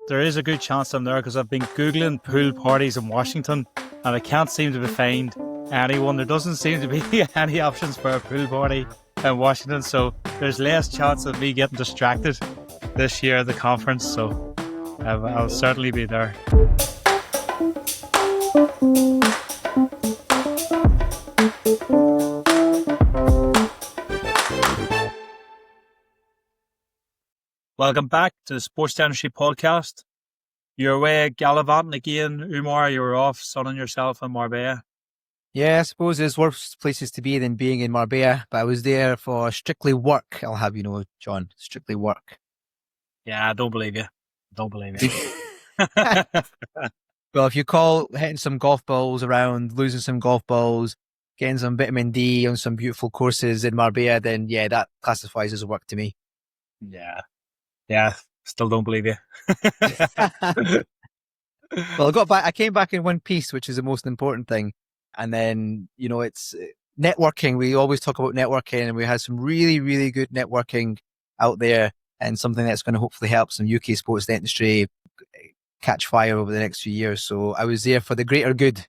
there is a good chance I'm there because I've been Googling pool parties in Washington and I can't seem to find anyone. There doesn't seem to be any options for a pool party in Washington, so there's less chance of me getting distracted this year at the conference, so I'll certainly be there. Welcome back to the Sports Dentistry podcast. You're away gallivanting again, Umar. You were off sunning yourself in Marbella. Yeah, I suppose there's worse places to be than being in Marbella, but I was there for strictly work. I'll have you know, John, strictly work. Yeah, I don't believe you. Well, if you call hitting some golf balls around, losing some golf balls, getting some vitamin D on some beautiful courses in Marbella, then yeah, that classifies as work to me. Yeah, still don't believe you. Well, I came back in one piece, which is the most important thing. And then, you know, it's networking. We always talk about networking, and we had some really, really good networking out there, and something that's going to hopefully help some UK sports dentistry catch fire over the next few years. So I was there for the greater good,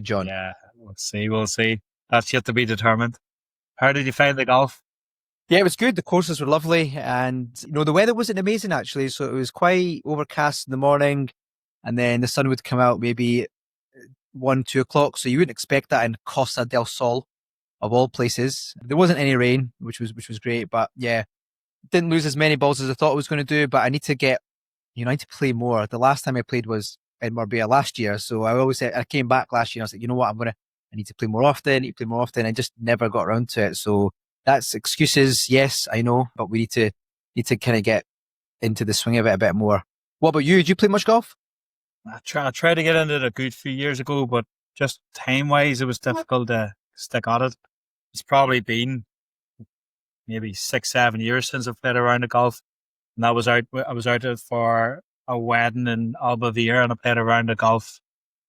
John. Yeah, we'll see. That's yet to be determined. How did you find the golf? Yeah, it was good. The courses were lovely, and you know, the weather wasn't amazing actually. So it was quite overcast in the morning, and then the sun would come out maybe 1-2 o'clock. So you wouldn't expect that in Costa del Sol, of all places. There wasn't any rain, which was great. But yeah, didn't lose as many balls as I thought I was going to do. But I need to play more. The last time I played was in Marbella last year. So I always said, I came back last year and I was like, you know what, I need to play more often. I just never got around to it. So that's excuses. Yes, I know, but we need to kind of get into the swing of it a bit more. What about you? Did you play much golf? I tried to get into it a good few years ago, but just time-wise, it was difficult to stick at it. It's probably been maybe 6-7 years since I've played a round of golf. And I was out for a wedding in Albavira, and I played a round of golf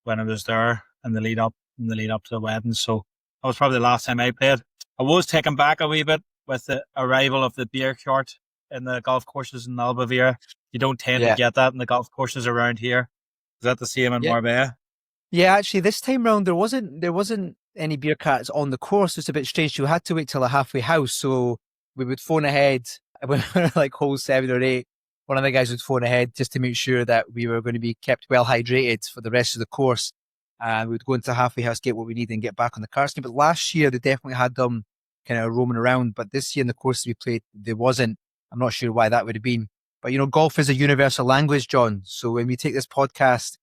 when I was there in the lead up to the wedding. So that was probably the last time I played. I was taken back a wee bit with the arrival of the beer cart in the golf courses in Albavira. You don't tend to get that in the golf courses around here. Is that the same in Marbella? Yeah, actually, this time round there wasn't any beer carts on the course. It's a bit strange. You had to wait till a halfway house, so we would phone ahead when we were like hole 7 or 8. One of the guys would phone ahead just to make sure that we were going to be kept well hydrated for the rest of the course. And we'd go into the halfway house, get what we need, and get back on the cart. But last year they definitely had them kind of roaming around. But this year in the course we played, there wasn't. I'm not sure why that would have been. But you know, golf is a universal language, John. So when we take this podcast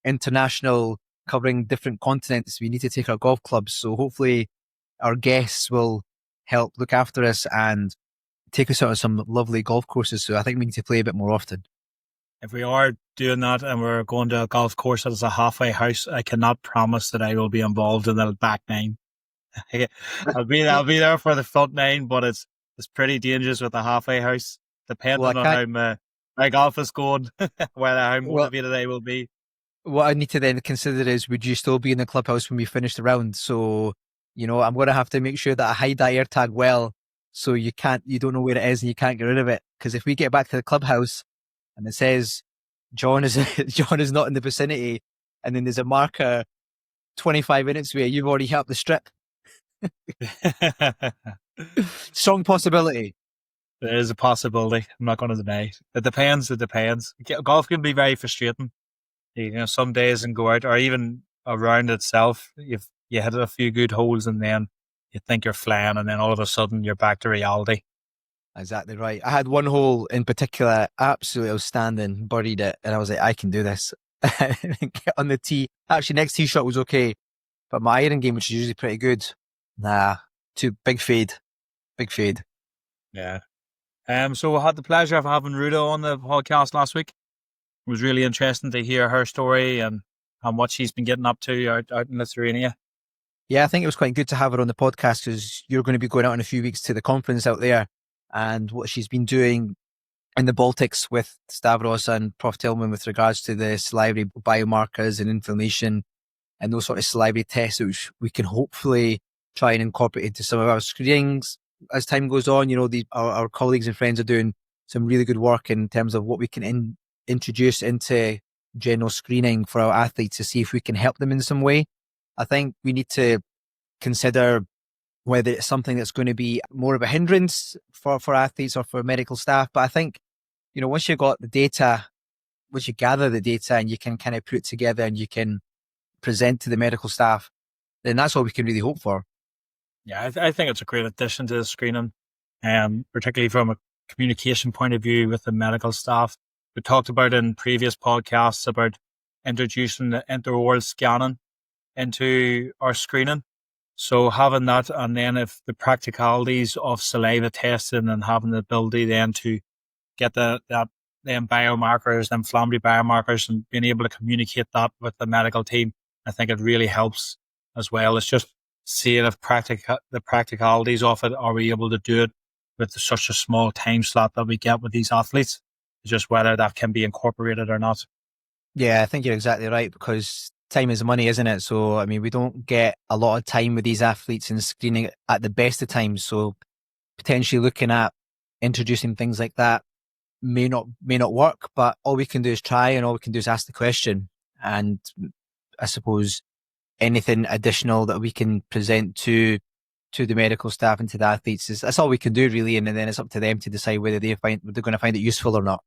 international, covering different continents, we need to take our golf clubs. So hopefully our guests will help look after us and take us out on some lovely golf courses. So I think we need to play a bit more often. If we are doing that and we're going to a golf course that is a halfway house, I cannot promise that I will be involved in the back 9. I'll be there for the front 9, but it's pretty dangerous with the halfway house, depending on how my golf is going, how motivated I will be. What I need to then consider is, would you still be in the clubhouse when we finish the round? So, you know, I'm going to have to make sure that I hide that AirTag well, so you don't know where it is and you can't get rid of it. Because if we get back to the clubhouse and it says John is not in the vicinity, and then there's a marker 25 minutes away, you've already hit up the strip. Strong possibility. There is a possibility. I'm not going to deny. It depends. Golf can be very frustrating. You know, some days and go out, or even a round itself, you hit a few good holes and then you think you're flying, and then all of a sudden you're back to reality. Exactly right. I had one hole in particular, absolutely outstanding, buried it, and I was like, I can do this. Get on the tee. Actually, next tee shot was okay, but my iron game, which is usually pretty good, too big fade. Yeah. So I had the pleasure of having RUTA on the podcast last week. It was really interesting to hear her story and what she's been getting up to out in Lithuania. Yeah, I think it was quite good to have her on the podcast, because you're going to be going out in a few weeks to the conference out there, and what she's been doing in the Baltics with Stavros and Prof. Tillman with regards to the salivary biomarkers and inflammation and those sort of salivary tests, which we can hopefully try and incorporate into some of our screenings as time goes on. You know, our colleagues and friends are doing some really good work in terms of what we can introduce into general screening for our athletes to see if we can help them in some way. I think we need to consider whether it's something that's going to be more of a hindrance for athletes or for medical staff. But I think, once you've got the data, once you gather the data and you can kind of put it together and you can present to the medical staff, then that's all we can really hope for. Yeah, I think it's a great addition to the screening, particularly from a communication point of view with the medical staff. We talked about in previous podcasts about introducing the intraoral scanning into our screening. So having that, and then if the practicalities of saliva testing and having the ability then to get them biomarkers, them inflammatory biomarkers, and being able to communicate that with the medical team, I think it really helps as well. It's just seeing if the practicalities of it, are we able to do it with such a small time slot that we get with these athletes? Just whether that can be incorporated or not. Yeah, I think you're exactly right, because time is money, isn't it? So, we don't get a lot of time with these athletes in screening at the best of times. So potentially looking at introducing things like that may not work, but all we can do is try, and all we can do is ask the question. And I suppose anything additional that we can present to the medical staff and to the athletes that's all we can do, really. And then it's up to them to decide whether they're going to find it useful or not.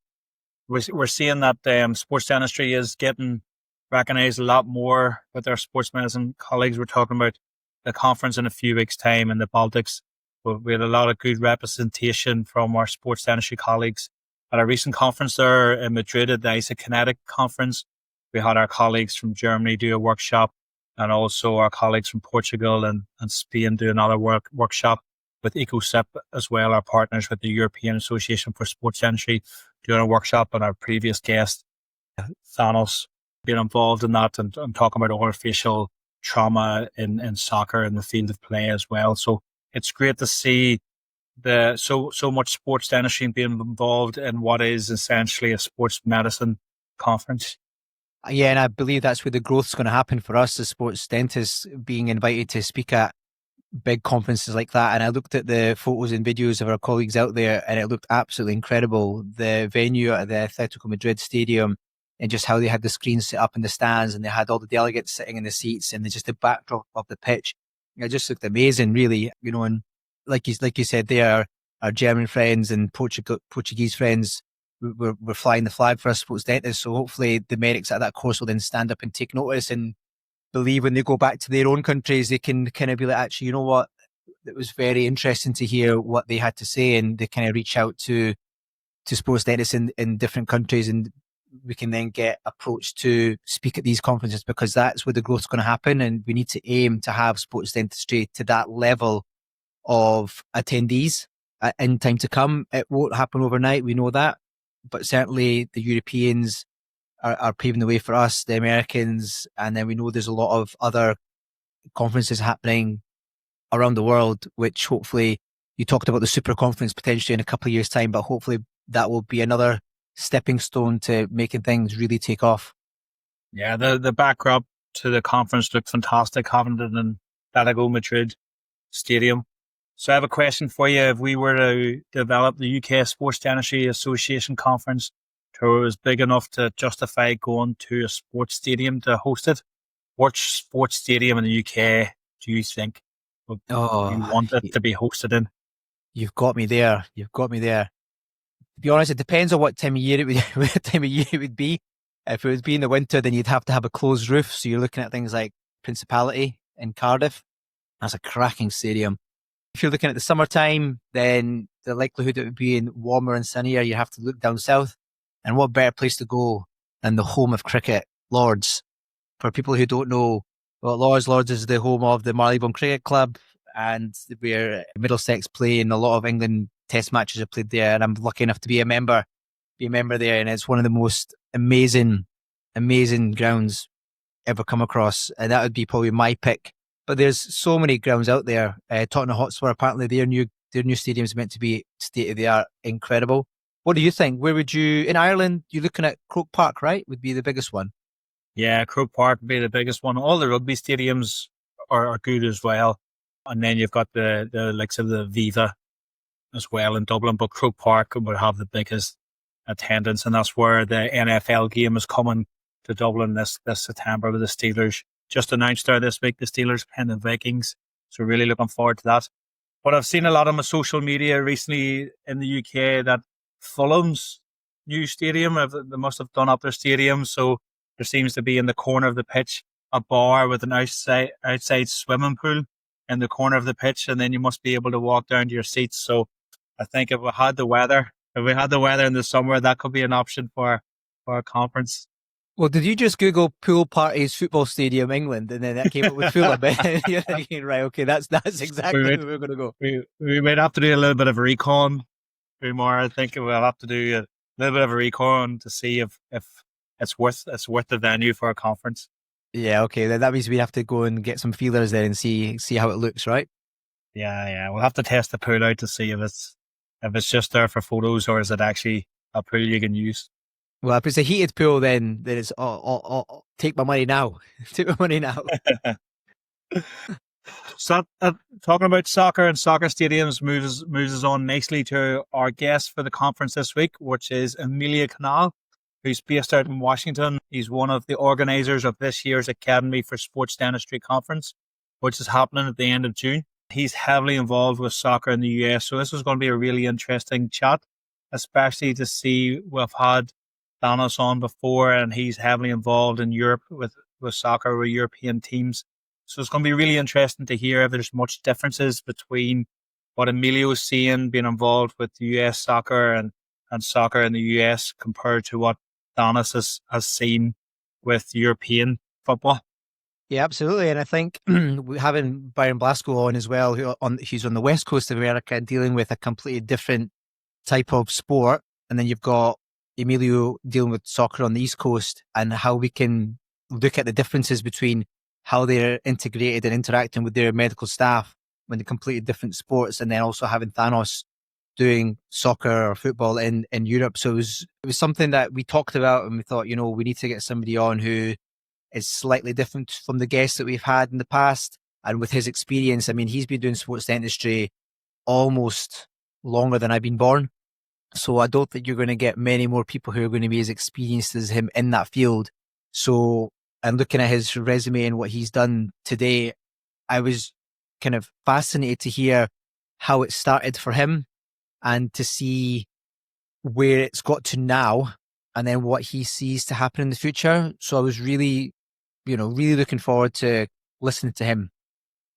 We're seeing that sports dentistry is getting recognized a lot more with our sports medicine colleagues. We're talking about the conference in a few weeks' time in the Baltics. We had a lot of good representation from our sports dentistry colleagues at a recent conference there in Madrid at the Isokinetic conference. We had our colleagues from Germany do a workshop, and also our colleagues from Portugal and Spain do another workshop with EcoSIP as well, our partners with the European Association for Sports Dentistry, doing a workshop, and our previous guest, Thanos, being involved in that and talking about orofacial trauma in soccer in the field of play as well. So it's great to see so much sports dentistry being involved in what is essentially a sports medicine conference. Yeah, and I believe that's where the growth's going to happen for us as sports dentists, being invited to speak at big conferences like that. And I looked at the photos and videos of our colleagues out there, and it looked absolutely incredible. The venue at the Atletico Madrid Stadium, and just how they had the screens set up in the stands, and they had all the delegates sitting in the seats, and just the backdrop of the pitch. It just looked amazing, really. And like you said, they are our German friends and Portuguese friends. We're flying the flag for us sports dentists. So hopefully the medics at that course will then stand up and take notice and believe when they go back to their own countries, they can kind of be like, actually, you know what? It was very interesting to hear what they had to say, and they kind of reach out to sports dentists in different countries, and we can then get approached to speak at these conferences, because that's where the growth is going to happen. And we need to aim to have sports dentistry to that level of attendees in time to come. It won't happen overnight, we know that, but certainly the Europeans are paving the way for us, the Americans, and then we know there's a lot of other conferences happening around the world, which hopefully, you talked about the super conference potentially in a couple of years' time, but hopefully that will be another stepping stone to making things really take off. Yeah, the backdrop to the conference looked fantastic, having it in Atletico Madrid Stadium. So I have a question for you. If we were to develop the UK Sports Dentistry Association conference to it was big enough to justify going to a sports stadium to host it, what sports stadium in the UK do you think would you want it to be hosted in? You've got me there. To be honest, it depends on what time of year it would be. If it would be in the winter, then you'd have to have a closed roof. So you're looking at things like Principality in Cardiff. That's a cracking stadium. If you're looking at the summertime, then the likelihood it would be in warmer and sunnier, you have to look down south. And what better place to go than the home of cricket, Lords? For people who don't know, well, Lords is the home of the Marylebone Cricket Club, and where Middlesex play, and a lot of England Test matches are played there. And I'm lucky enough to be a member there, and it's one of the most amazing grounds ever come across, and that would be probably my pick. But there's so many grounds out there. Tottenham Hotspur, apparently their new stadium is meant to be state of the art, incredible. What do you think? Where would you, in Ireland, you're looking at Croke Park, right? Would be the biggest one. Yeah, Croke Park would be the biggest one. All the rugby stadiums are good as well. And then you've got the likes of the Viva as well in Dublin, but Croke Park would have the biggest attendance, and that's where the NFL game is coming to Dublin this September with the Steelers. Just announced there this week, the Steelers playing the Vikings. So really looking forward to that. But I've seen a lot on my social media recently in the UK that Fulham's new stadium, they must have done up their stadium. So there seems to be in the corner of the pitch a bar with an outside swimming pool in the corner of the pitch, and then you must be able to walk down to your seats. So I think if we had the weather in the summer, that could be an option for a conference. Well, did you just Google pool parties football stadium England and then that came up with Fulham? You're thinking, right, okay, that's exactly where we're going to go. We might have to do a little bit of a recon. More, I think we'll have to do a little bit of a recon to see if it's worth the venue for a conference. Yeah, okay, then that means we have to go and get some feelers there and see how it looks, right? Yeah, we'll have to test the pool out to see if it's just there for photos or is it actually a pool you can use. Well, if it's a heated pool, then it's take my money now. Take my money now. So talking about soccer and soccer stadiums moves us on nicely to our guest for the conference this week, which is Emilio Canal, who's based out in Washington. He's one of the organisers of this year's Academy for Sports Dentistry conference, which is happening at the end of June. He's heavily involved with soccer in the US, so this is going to be a really interesting chat, especially to see we've had Thanos on before, and he's heavily involved in Europe with soccer with European teams. So it's going to be really interesting to hear if there's much differences between what Emilio is seeing being involved with US soccer and soccer in the US compared to what Thanos has seen with European football. Yeah, absolutely. And I think having Byron Blasco on as well, who's on the west coast of America dealing with a completely different type of sport. And then you've got Emilio dealing with soccer on the East Coast, and how we can look at the differences between how they're integrated and interacting with their medical staff when they're completely different sports, and then also having Thanos doing soccer or football in Europe. So it was something that we talked about, and we thought, we need to get somebody on who is slightly different from the guests that we've had in the past. And with his experience, I mean, he's been doing sports dentistry almost longer than I've been born. So I don't think you're going to get many more people who are going to be as experienced as him in that field. So, and looking at his resume and what he's done today, I was kind of fascinated to hear how it started for him and to see where it's got to now and then what he sees to happen in the future. So I was really looking forward to listening to him.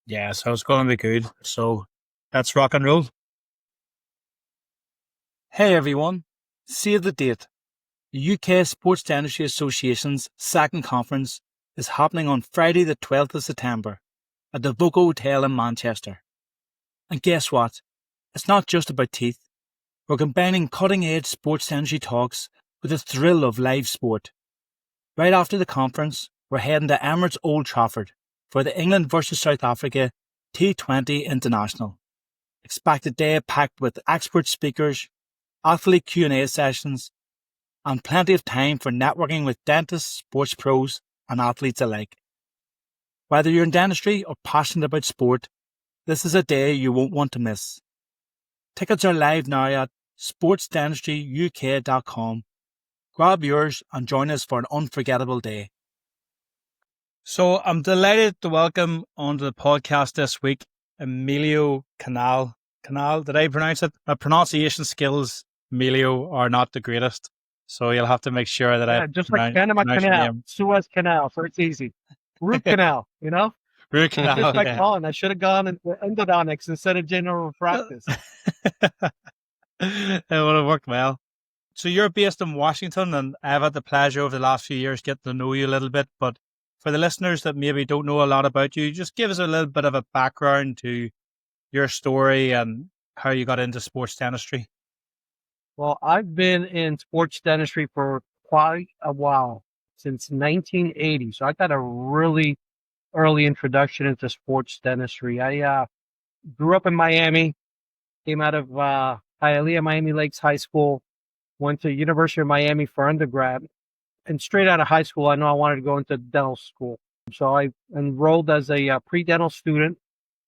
Yeah, so it's going to be good. So let's rock and roll. Hey everyone, save the date. The UK Sports Dentistry Association's second conference is happening on Friday the 12th of September at the Voco Hotel in Manchester. And guess what? It's not just about teeth. We're combining cutting-edge sports dentistry talks with the thrill of live sport. Right after the conference, we're heading to Emirates Old Trafford for the England vs South Africa T20 International. Expect a day packed with expert speakers, athlete Q&A sessions, and plenty of time for networking with dentists, sports pros, and athletes alike. Whether you're in dentistry or passionate about sport, this is a day you won't want to miss. Tickets are live now at sportsdentistryuk.com. Grab yours and join us for an unforgettable day. So I'm delighted to welcome onto the podcast this week Emilio Canal. Did I pronounce it? My pronunciation skills, Emilio, are not the greatest, so you'll have to make sure that I just like Panama Canal, Suez Canal, so it's easy. Root Canal, Root Canal. Just like Colin, I should have gone into endodontics instead of general practice. It would have worked well. So you're based in Washington, and I've had the pleasure over the last few years getting to know you a little bit. But for the listeners that maybe don't know a lot about you, just give us a little bit of a background to your story and how you got into sports dentistry. Well, I've been in sports dentistry for quite a while, since 1980. So I got a really early introduction into sports dentistry. I grew up in Miami, came out of Hialeah, Miami Lakes High School, went to University of Miami for undergrad. And straight out of high school, I know I wanted to go into dental school. So I enrolled as a pre-dental student,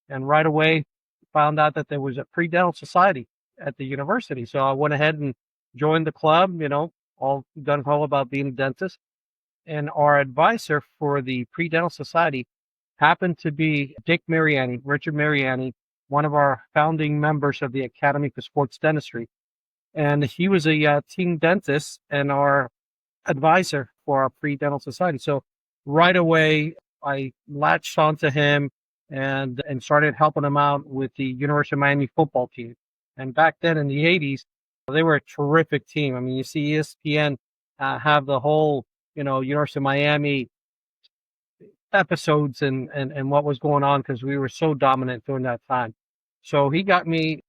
and right away found out that there was a pre-dental society at the university. So I went ahead and joined the club, all gun ho about being a dentist. And our advisor for the Pre-Dental Society happened to be Richard Mariani, one of our founding members of the Academy for Sports Dentistry. And he was a team dentist and our advisor for our Pre-Dental Society. So right away, I latched onto him and started helping him out with the University of Miami football team. And back then in the 80s, they were a terrific team. I mean, you see ESPN have the whole, University of Miami episodes and what was going on because we were so dominant during that time. So he got me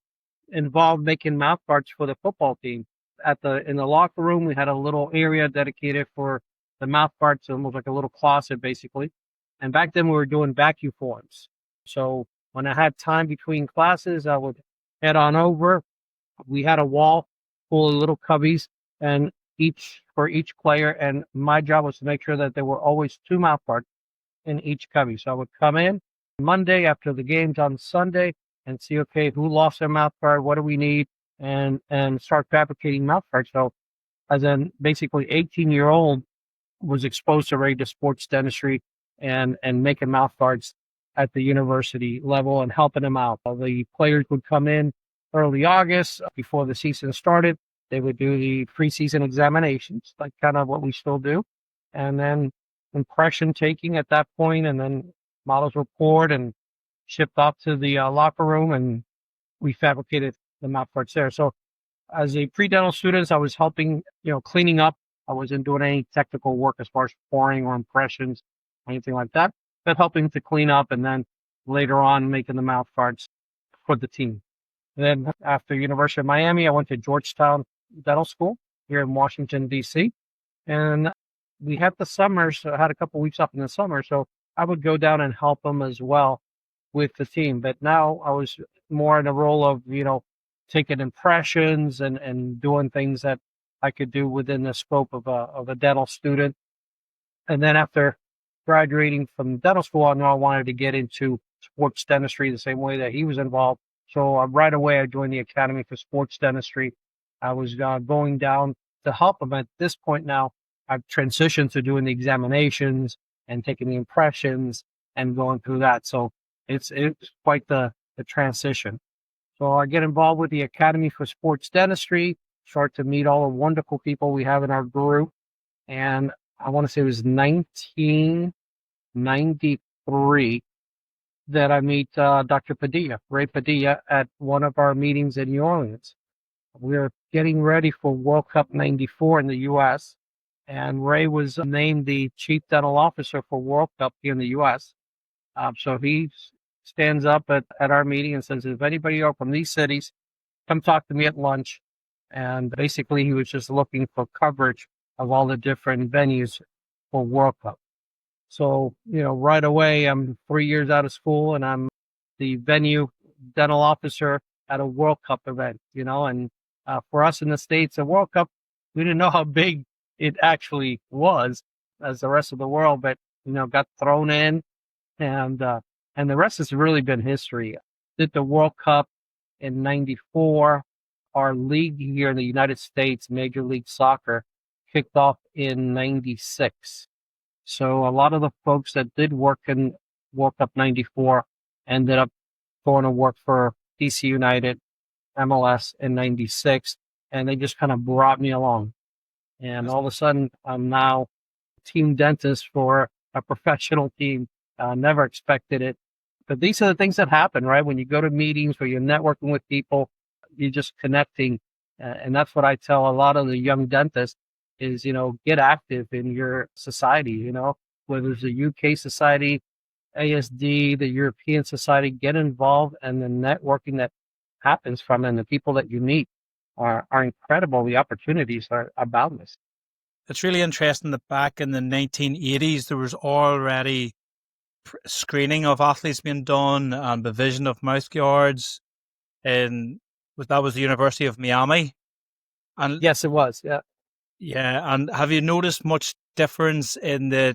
involved making mouth guards for the football team. In the locker room, we had a little area dedicated for the mouth guards, almost like a little closet, basically. And back then we were doing vacuum forms. So when I had time between classes, I would head on over. We had a wall full of little cubbies and for each player. And my job was to make sure that there were always 2 mouth guards in each cubby. So I would come in Monday after the games on Sunday and see, okay, who lost their mouth guard? What do we need? And start fabricating mouth guards. So as an basically 18-year-old was exposed already to sports dentistry and making mouth guards at the university level and helping them out. The players would come in early August before the season started. They would do the preseason examinations, like kind of what we still do. And then impression taking at that point, and then models were poured and shipped off to the locker room, and we fabricated the mouth guards there. So as a pre-dental student, I was helping, cleaning up. I wasn't doing any technical work as far as pouring or impressions, anything like that, but helping to clean up and then later on making the mouth guards for the team. Then after University of Miami, I went to Georgetown Dental School here in Washington, D.C. And we had the summers, so I had a couple weeks off in the summer. So I would go down and help them as well with the team. But now I was more in a role of, taking impressions and doing things that I could do within the scope of a dental student. And then after graduating from dental school, I knew I wanted to get into sports dentistry the same way that he was involved. So right away, I joined the Academy for Sports Dentistry. I was going down to help him. At this point now, I've transitioned to doing the examinations and taking the impressions and going through that. So it's quite the transition. So I get involved with the Academy for Sports Dentistry, start to meet all the wonderful people we have in our group. And I want to say it was 1993 that I meet Dr. Ray Padilla, at one of our meetings in New Orleans. We're getting ready for World Cup 94 in the U.S., and Ray was named the Chief Dental Officer for World Cup here in the U.S. So he stands up at our meeting and says, if anybody are from these cities, come talk to me at lunch. And basically, he was just looking for coverage of all the different venues for World Cup. So, right away, I'm 3 years out of school and I'm the venue dental officer at a World Cup event, and for us in the States, a World Cup, we didn't know how big it actually was as the rest of the world, but, got thrown in and the rest has really been history. Did the World Cup in 94. Our league here in the United States, Major League Soccer, kicked off in 96. So a lot of the folks that did work in World Cup 94 ended up going to work for DC United, MLS in 96, and they just kind of brought me along. And all of a sudden, I'm now team dentist for a professional team. Never expected it. But these are the things that happen, right? When you go to meetings where you're networking with people, you're just connecting. And that's what I tell a lot of the young dentists is, get active in your society, whether it's a UK society, ASD, the European society, get involved, and the networking that happens from it and the people that you meet are incredible. The opportunities are boundless. It's really interesting that back in the 1980s, there was already screening of athletes being done and the vision of mouth guards. That was the University of Miami. And yes, it was. Yeah. Yeah. And have you noticed much difference in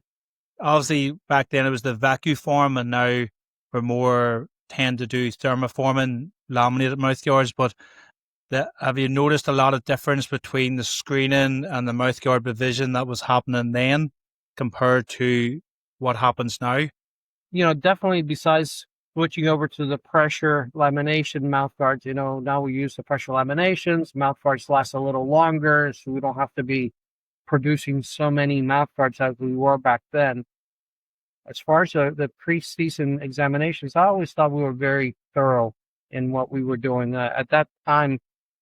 obviously back then it was the vacuum form, and now we're more tend to do thermoforming laminated mouth guards, but Have you noticed a lot of difference between the screening and the mouthguard revision that was happening then compared to what happens now? Definitely besides switching over to the pressure lamination mouth guards, now we use the pressure laminations. Mouth guards last a little longer, so we don't have to be producing so many mouth guards as we were back then. As far as the preseason examinations, I always thought we were very thorough in what we were doing. At that time,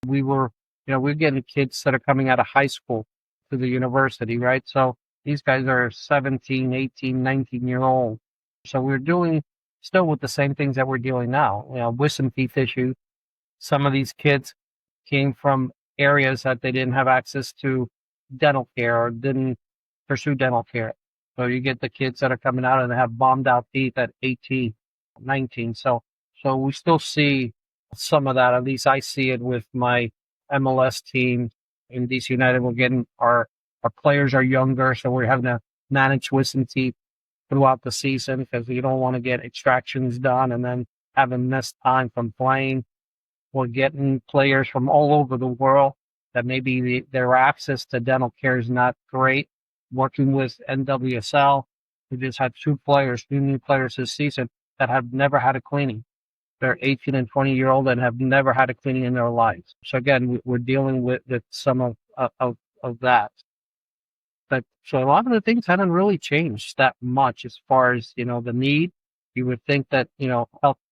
we were getting kids that are coming out of high school to the university, right? So these guys are 17, 18, 19-year-old. So we're doing still with the same things that we're dealing now, wisdom teeth issue. Some of these kids came from areas that they didn't have access to dental care or didn't pursue dental care. So you get the kids that are coming out and they have bombed out teeth at 18, 19. So we still see some of that. At least I see it with my MLS team in DC United. We're getting our players are younger, so we're having to manage wisdom teeth throughout the season because you don't want to get extractions done and then having missed time from playing. We're getting players from all over the world that maybe their access to dental care is not great. Working with NWSL, we just had two new players this season that have never had a cleaning. They're 18 and 20-year-old and have never had a cleaning in their lives. So again, we're dealing with some of that. But so a lot of the things haven't really changed that much as far as, the need. You would think that, dental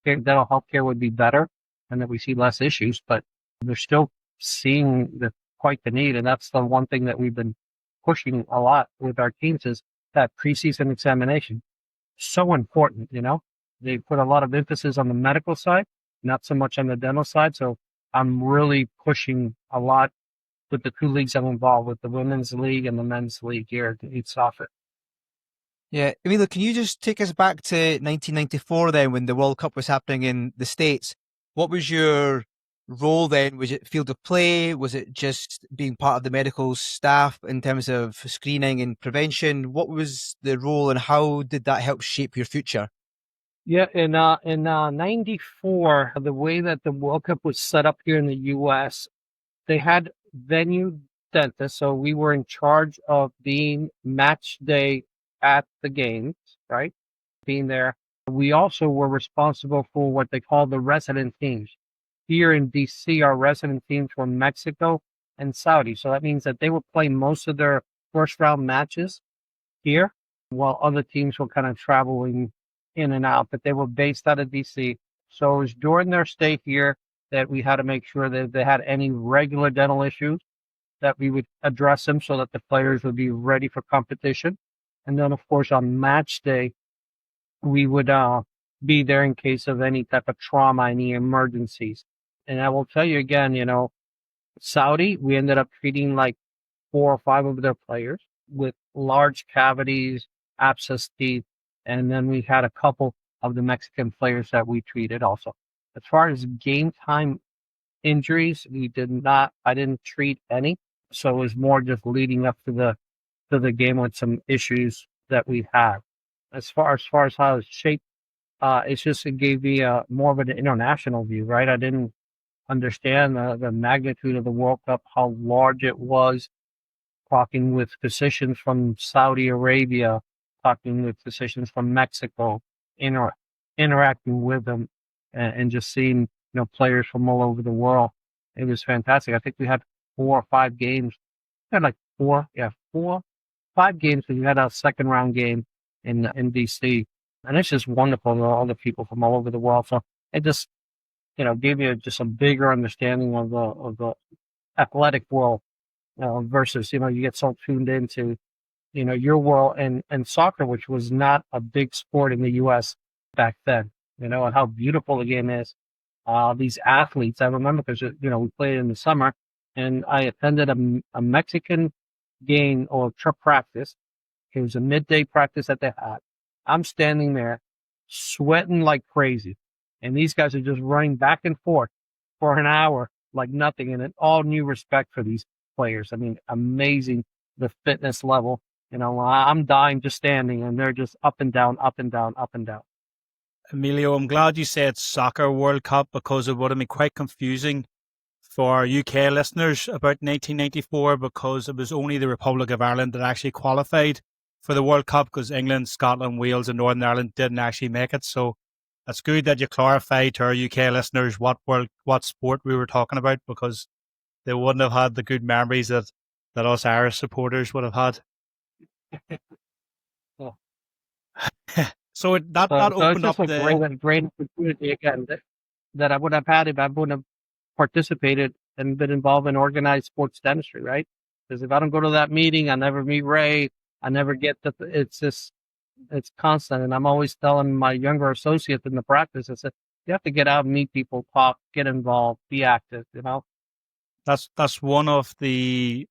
healthcare would be better and that we see less issues, but they're still seeing quite the need. And that's the one thing that we've been pushing a lot with our teams is that preseason examination. So important, They put a lot of emphasis on the medical side, not so much on the dental side. So I'm really pushing a lot with the two leagues I'm involved with, the women's league and the men's league here at East Suffolk. Yeah, Emilio, can you just take us back to 1994 then when the World Cup was happening in the States? What was your role then? Was it field of play? Was it just being part of the medical staff in terms of screening and prevention? What was the role and how did that help shape your future? Yeah, in 94, the way that the World Cup was set up here in the U.S., they had venue dentists, so we were in charge of being match day at the games, right? Being there. We also were responsible for what they call the resident teams. Here in DC, our resident teams were Mexico and Saudi. So that means that they would play most of their first round matches here, while other teams were kind of traveling in and out, but they were based out of DC. So it was during their stay here that we had to make sure that if they had any regular dental issues, that we would address them so that the players would be ready for competition. And then, of course, on match day, we would be there in case of any type of trauma, any emergencies. And I will tell you again, Saudi, we ended up treating like 4 or 5 of their players with large cavities, abscess teeth, and then we had a couple of the Mexican players that we treated also. As far as game time injuries, I didn't treat any. So it was more just leading up to the game with some issues that we had. As far as how it's shaped, it gave me more of an international view, right? I didn't understand the magnitude of the World Cup, how large it was, talking with physicians from Saudi Arabia, talking with physicians from Mexico, interacting with them, and just seeing players from all over the world. It was fantastic. I think we had 4 or 5 games. We had like 5 games. We had a second round game in DC, and it's just wonderful. All the people from all over the world. So it just gave you just a bigger understanding of the athletic world versus you get so tuned into your world and soccer, which was not a big sport in the U.S. back then. And how beautiful the game is. These athletes, I remember because we played in the summer, and I attended a Mexican game or practice. It was a midday practice that they had. I'm standing there sweating like crazy, and these guys are just running back and forth for an hour like nothing, and an all new respect for these players. I mean, amazing the fitness level. I'm dying just standing, and they're just up and down, up and down, up and down. Emilio, I'm glad you said Soccer World Cup because it would have been quite confusing for UK listeners about 1994 because it was only the Republic of Ireland that actually qualified for the World Cup because England, Scotland, Wales and Northern Ireland didn't actually make it. So it's good that you clarified to our UK listeners what sport we were talking about because they wouldn't have had the good memories that us Irish supporters would have had. Oh. So that So opened it's up just a great opportunity again that I would have had if I wouldn't have participated and been involved in organized sports dentistry, right? Because if I don't go to that meeting, I never meet Ray. I never get it's constant. And I'm always telling my younger associates in the practice, I said, you have to get out and meet people, talk, get involved, be active, you know? That's one of the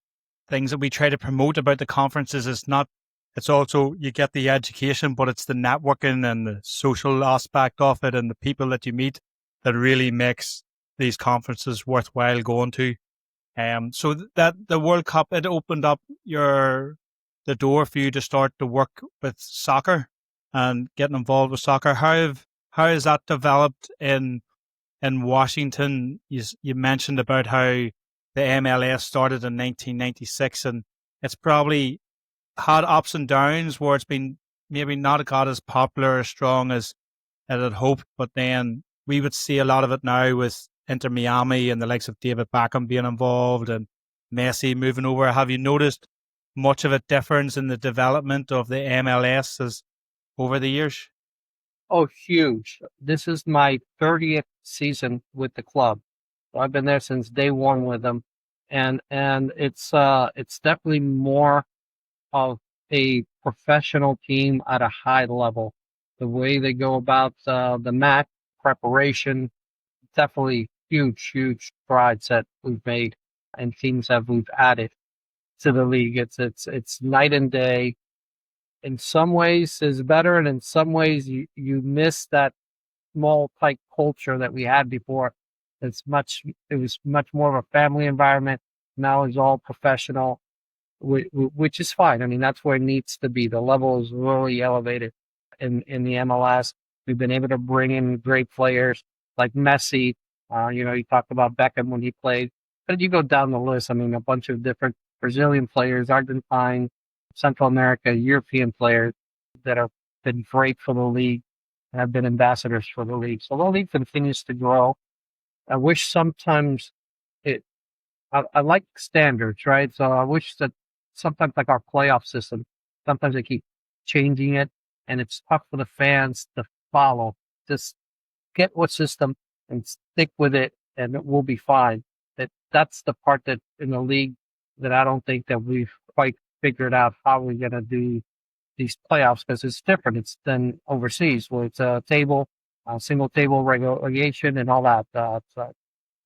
things that we try to promote about the conferences. It's also you get the education, but it's the networking and the social aspect of it and the people that you meet that really makes these conferences worthwhile going to. So that the World Cup, it opened up the door for you to start to work with soccer and getting involved with soccer. How has that developed in Washington? You mentioned about how the MLS started in 1996, and it's probably had ups and downs where it's been maybe not got as popular or strong as it had hoped, but then we would see a lot of it now with Inter Miami and the likes of David Beckham being involved and Messi moving over. Have you noticed much of a difference in the development of the MLS over the years? Oh, huge. This is my 30th season with the club. So I've been there since day one with them. And it's definitely more of a professional team at a high level. The way they go about the match preparation, definitely huge strides that we've made and teams that we've added to the league. It's night and day. In some ways is better, and in some ways you miss that small tight culture that we had before. It was much more of a family environment. Now it's all professional, which is fine. I mean, that's where it needs to be. The level is really elevated in the MLS. We've been able to bring in great players like Messi. You talked about Beckham when he played, but you go down the list. I mean, a bunch of different Brazilian players, Argentine, Central America, European players that have been great for the league and have been ambassadors for the league. So the league continues to grow. I wish sometimes I like standards, right? So I wish that sometimes like our playoff system, sometimes they keep changing it and it's tough for the fans to follow. Just get what system and stick with it and it will be fine. That's the part that in the league that I don't think that we've quite figured out how we're going to do these playoffs because it's different. It's than overseas where it's a single table relegation and all that. So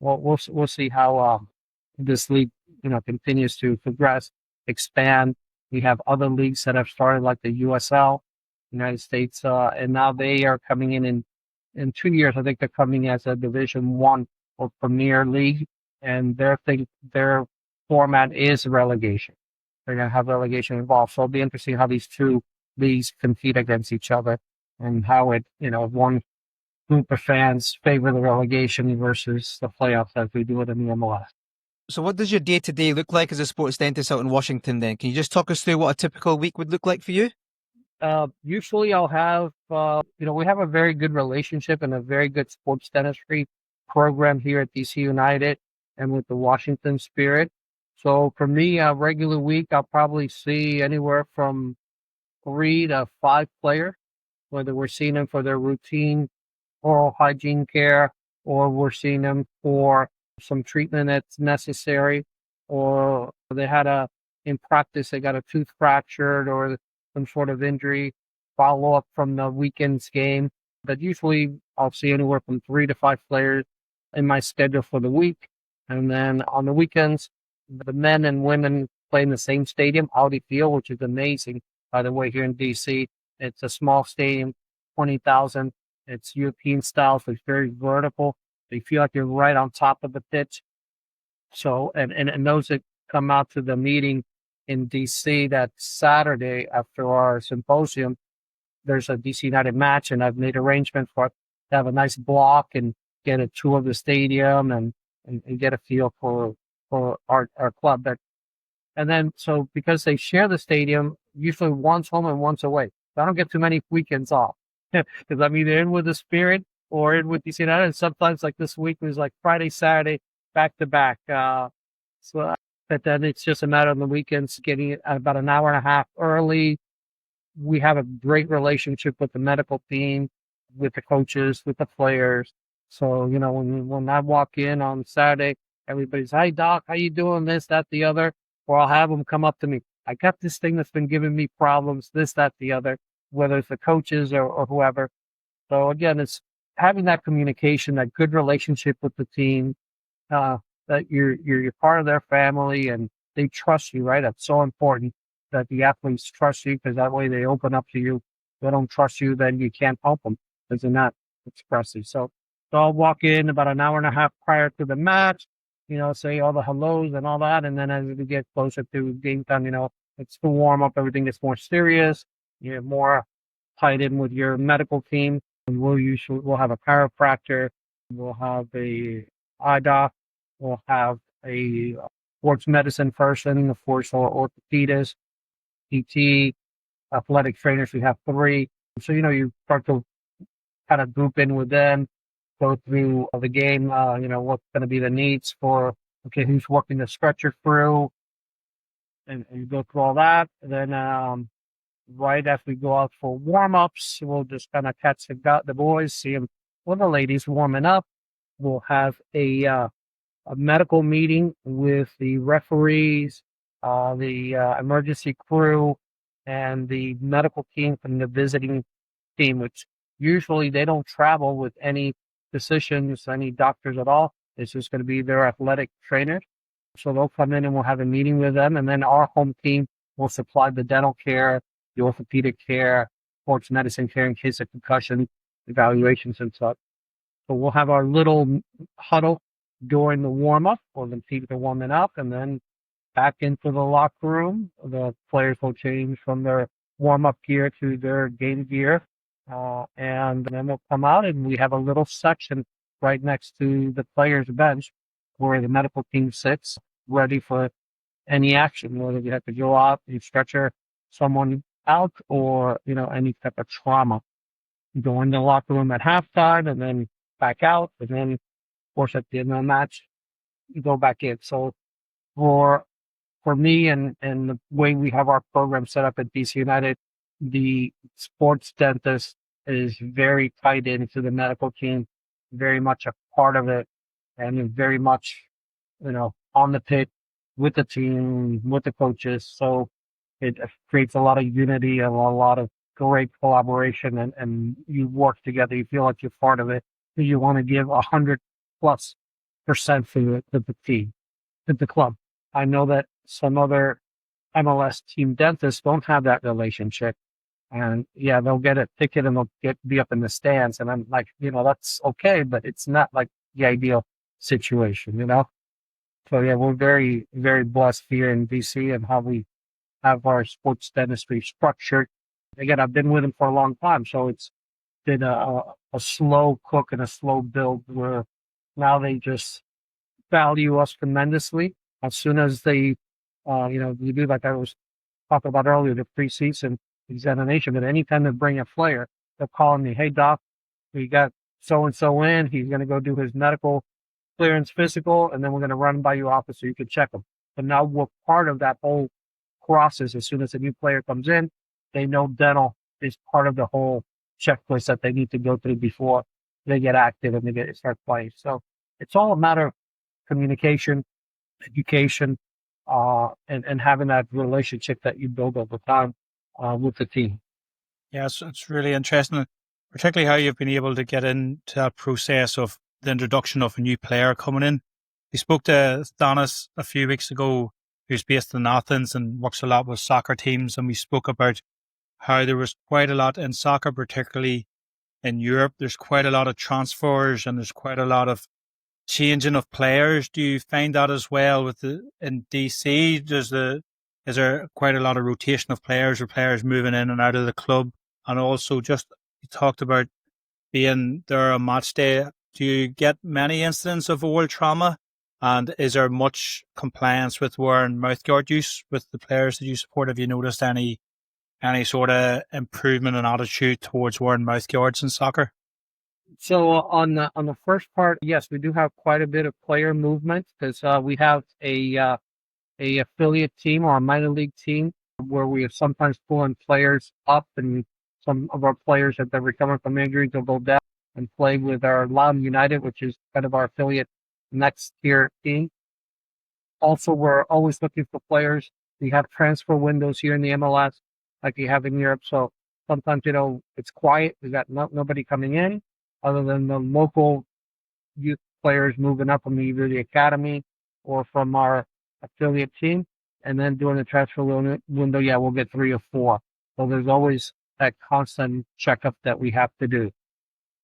we'll see how this league continues to progress, expand. We have other leagues that have started like the USL, United States, and now they are coming in 2 years. I think they're coming as a Division One or Premier League, and their format is relegation. They're going to have relegation involved. So it'll be interesting how these two leagues compete against each other and how one group of fans favor the relegation versus the playoffs as we do it in the MLS. So what does your day-to-day look like as a sports dentist out in Washington then? Can you just talk us through what a typical week would look like for you? Usually I'll have, we have a very good relationship and a very good sports dentistry program here at DC United and with the Washington Spirit. So for me, a regular week, I'll probably see anywhere from 3 to 5 players, whether we're seeing them for their routine oral hygiene care or we're seeing them for some treatment that's necessary, or they had in practice, they got a tooth fractured or some sort of injury, follow up from the weekend's game. But usually I'll see anywhere from 3 to 5 players in my schedule for the week. And then on the weekends, the men and women play in the same stadium, Audi Field, which is amazing, by the way, here in DC. It's a small stadium, 20,000. It's European style, so it's very vertical. So you feel like you're right on top of the pitch. So, and those that come out to the meeting in DC that Saturday after our symposium, there's a DC United match, and I've made arrangements for to have a nice block and get a tour of the stadium and and get a feel for our club. And then, so because they share the stadium, usually one's home and one's away. So I don't get too many weekends off because I'm either in with the Spirit or in with DC United. And sometimes, like this week, it was like Friday, Saturday, back to back. But then it's just a matter of the weekends getting it about an hour and a half early. We have a great relationship with the medical team, with the coaches, with the players. So, when I walk in on Saturday, everybody's, "Hi, Doc, how you doing? This, that, the other." Or I'll have them come up to me. "I got this thing that's been giving me problems, this, that, the other," whether it's the coaches or whoever. So again, it's having that communication, that good relationship with the team, that you're part of their family and they trust you, right? That's so important that the athletes trust you, because that way they open up to you. If they don't trust you, then you can't help them because they're not expressive. So I'll walk in about an hour and a half prior to the match, say all the hellos and all that. And then as we get closer to game time, it's the warm up, everything gets more serious. You're more tied in with your medical team. And we'll have a chiropractor, we'll have a eye doc, we'll have a sports medicine person, of course, or orthopedist, PT, athletic trainers. We have 3. So, you start to kind of group in with them, go through the game, what's going to be the needs for, okay, who's working the stretcher through, and you go through all that. And then right after we go out for warm-ups, we'll just kind of catch the boys, see them with the ladies warming up. We'll have a medical meeting with the referees, the emergency crew, and the medical team from the visiting team, which usually they don't travel with any physicians, any doctors at all. It's just going to be their athletic trainers. So they'll come in and we'll have a meeting with them. And then our home team will supply the dental care, the orthopedic care, sports medicine care in case of concussion evaluations and such. So we'll have our little huddle during the warm-up, or the teams are warming up, and then back into the locker room. The players will change from their warm-up gear to their game gear. And then we'll come out, and we have a little section right next to the players' bench where the medical team sits, ready for any action, whether you have to go out, you stretcher someone out, or, any type of trauma. You go in the locker room at halftime and then back out, and then, of course, at the end of the match, you go back in. So for me and the way we have our program set up at DC United, the sports dentist is very tied into the medical team, very much a part of it, and very much, on the pitch with the team, with the coaches. So it creates a lot of unity and a lot of great collaboration, and you work together. You feel like you're part of it. You want to give 100+% to the team, to the club. I know that some other MLS team dentists don't have that relationship. And yeah, they'll get a ticket and they'll be up in the stands. And I'm like, that's okay, but it's not like the ideal situation, So yeah, we're very, very blessed here in DC and how we have our sports dentistry structured. Again, I've been with them for a long time, so it's been a slow cook and a slow build, where now they just value us tremendously. As soon as they, you do, like I was talking about earlier, the preseason examination, but anytime they bring a player, they're calling me, "Hey, Doc, we got so-and-so in. He's going to go do his medical clearance physical, and then we're going to run by your office so you can check him." But now we're part of that whole process. As soon as a new player comes in, they know dental is part of the whole checklist that they need to go through before they get active and they start playing. So it's all a matter of communication, education, and having that relationship that you build over time with the team. Yeah, it's really interesting, particularly how you've been able to get into that process of the introduction of a new player coming in. We spoke to Thanos a few weeks ago, who's based in Athens and works a lot with soccer teams, and we spoke about how there was quite a lot in soccer, particularly in Europe. There's quite a lot of transfers and there's quite a lot of changing of players. Do you find that as well in DC? Is there quite a lot of rotation of players, or players moving in and out of the club? And also, just you talked about being there on match day. Do you get many incidents of old trauma And is there much compliance with wearing mouthguard use with the players that you support? Have you noticed any sort of improvement in attitude towards wearing mouthguards in soccer? So on the first part, yes, we do have quite a bit of player movement because we have a affiliate team or a minor league team where we are sometimes pulling players up, and some of our players that they're recovering from injuries will go down and play with our Loudon United, which is kind of our affiliate next tier team. Also, we're always looking for players. We have transfer windows here in the MLS, like you have in Europe. So sometimes, it's quiet. We got nobody coming in other than the local youth players moving up from either the academy or from our affiliate team. And then during the transfer window, yeah, we'll get 3 or 4. So there's always that constant checkup that we have to do.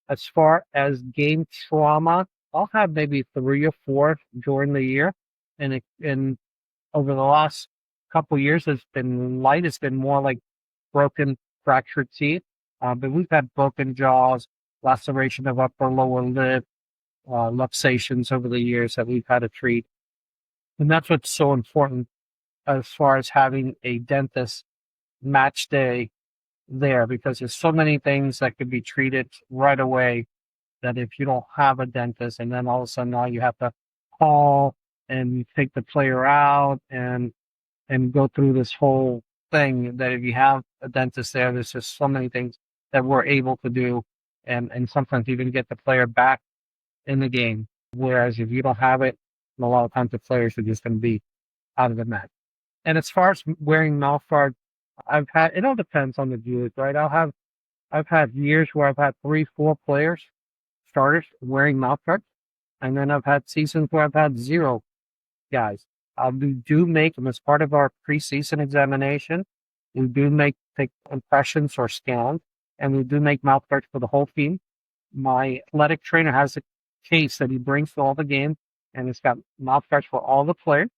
As far as game trauma, I'll have maybe 3 or 4 during the year. And over the last couple of years, it's been light. It's been more like broken, fractured teeth. But we've had broken jaws, laceration of upper lower lip, luxations over the years that we've had to treat. And that's what's so important as far as having a dentist match day there, because there's so many things that could be treated right away that if you don't have a dentist, and then all of a sudden now you have to call and take the player out and go through this whole thing, that if you have a dentist there, there's just so many things that we're able to do and sometimes even get the player back in the game. Whereas if you don't have it, a lot of times the players are just going to be out of the match. And as far as wearing mouthguard, it all depends on the dude, right? I've had years where I've had 3, 4 players, starters, wearing mouthguards. And then I've had seasons where I've had 0 guys. We do make them as part of our preseason examination. We do take impressions or scans, and we do make mouthguards for the whole team. My athletic trainer has a case that he brings to all the games, and it's got mouthguards for all the players.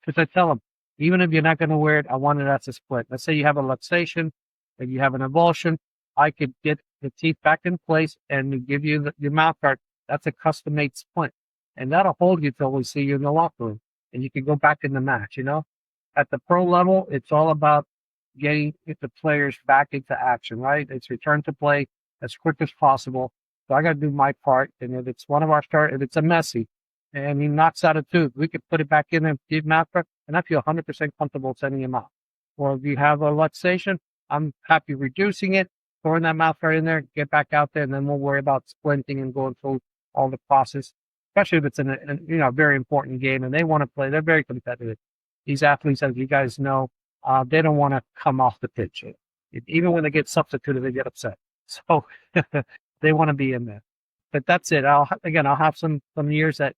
Because I tell them, even if you're not going to wear it, I want it as a split. Let's say you have a luxation, if you have an avulsion, I could get the teeth back in place and give you your mouthguard. That's a custom-made splint. And that'll hold you till we see you in the locker room. And you can go back in the match, At the pro level, it's all about getting the players back into action, right? It's return to play as quick as possible. So I got to do my part. And if it's one of our if it's a messy, and he knocks out a tooth, we could put it back in and give mouthguard, and I feel 100% comfortable sending him out. Or if you have a luxation, I'm happy reducing it, throwing that mouthguard in there, get back out there, and then we'll worry about splinting and going through all the process. Especially if it's in a very important game and they want to play. They're very competitive. These athletes, as you guys know, they don't want to come off the pitch. Even when they get substituted, they get upset. So they want to be in there. But that's it. I'll have some years that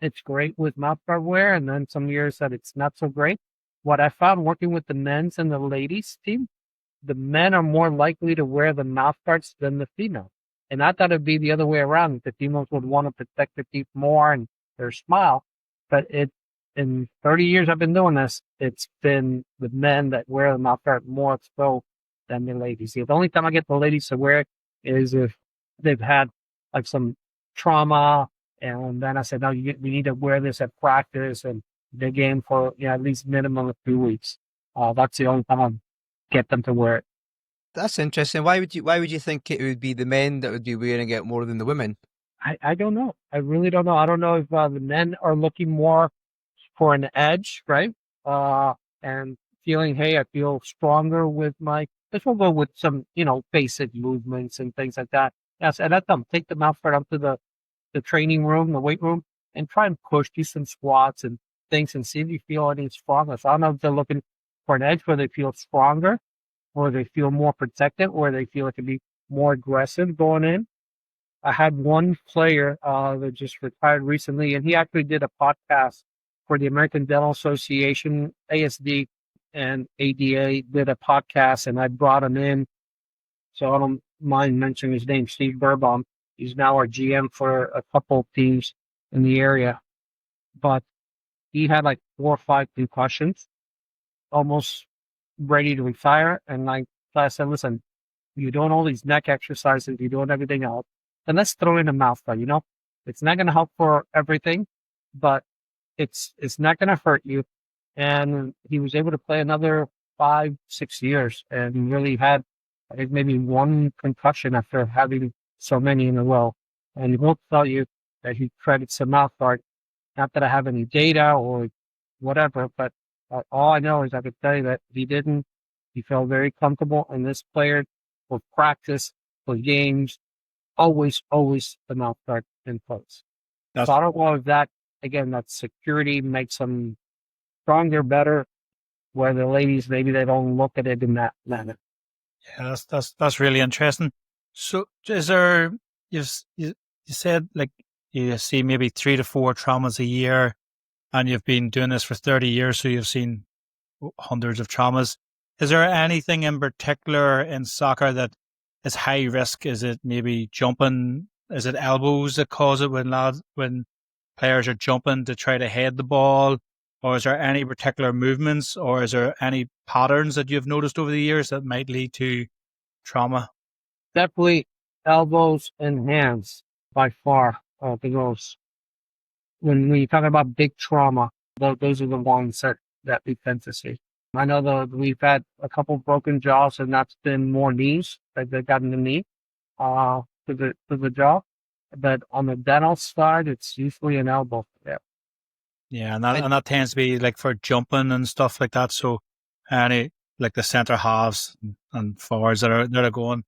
it's great with mouthguard wear, and then some years that it's not so great. What I found working with the men's and the ladies team, the men are more likely to wear the mouthguards than the females. And I thought it'd be the other way around. The females would want to protect their teeth more and their smile. But in 30 years I've been doing this, it's been the men that wear the mouthguard more so than the ladies. The only time I get the ladies to wear it is if they've had like some trauma, and then I said, no, we need to wear this at practice and the game for at least minimum of 2 weeks. That's the only time I get them to wear it. That's interesting. Why would you think it would be the men that would be wearing it more than the women? I don't know. I really don't know. I don't know if the men are looking more for an edge, right? And feeling, hey, I feel stronger with this will go with some, basic movements and things like that. Yes, and let them take the mouthguard up to the training room, the weight room, and try and do some squats and things and see if you feel any stronger. So I don't know if they're looking for an edge where they feel stronger, or they feel more protected, or they feel it can be more aggressive going in. I had one player that just retired recently, and he actually did a podcast for the American Dental Association, ASD and ADA did a podcast, and I brought him in. So I don't mind mentioning his name, Steve Burbaum. He's now our GM for a couple of teams in the area. But he had like 4 or 5 concussions, almost ready to retire. And I said, listen, you're doing all these neck exercises, you're doing everything else, then let's throw in a mouthguard. It's not going to help for everything, but it's not going to hurt you. And he was able to play another 5-6 years, and he really had, I think, maybe one concussion after having so many in a row. And he will tell you that he credits the mouth guard. Not that I have any data or whatever, but all I know is I could tell you that he didn't. He felt very comfortable, and this player, for practice, for games, always the mouth guard in place. So I don't know if that, again, that security makes them stronger, better, where the ladies, maybe they don't look at it in that manner. Yeah, that's really interesting. So is there, you said like you see maybe 3 to 4 traumas a year, and you've been doing this for 30 years, so you've seen hundreds of traumas. Is there anything in particular in soccer that is high risk? Is it maybe jumping? Is it elbows that cause it when players are jumping to try to head the ball? Or is there any particular movements, or is there any patterns that you've noticed over the years that might lead to trauma? Definitely elbows and hands by far the most. When we talk about big trauma, those are the ones that we tend to see. I know that we've had a couple broken jaws, and that's been more knees, like they've gotten the knee to the jaw. But on the dental side, it's usually an elbow. Yeah. Yeah, and that tends to be like for jumping and stuff like that. So any like the centre halves and forwards that are going,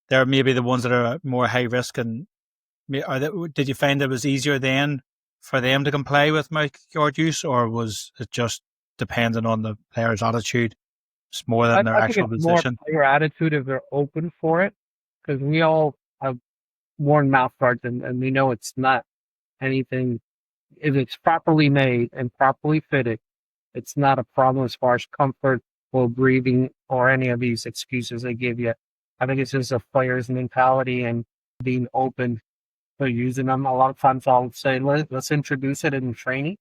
they're maybe the ones that are more high risk. And did you find it was easier then for them to comply with mouth guard use, or was it just dependent on the player's attitude? It's more than their actual think it's position. More player attitude if they're open for it, because we all have worn mouth guards, and we know it's not anything. If it's properly made and properly fitted, it's not a problem as far as comfort or breathing or any of these excuses they give you. I think it's just a player's mentality and being open to using them. A lot of times I'll say, let's introduce it in training.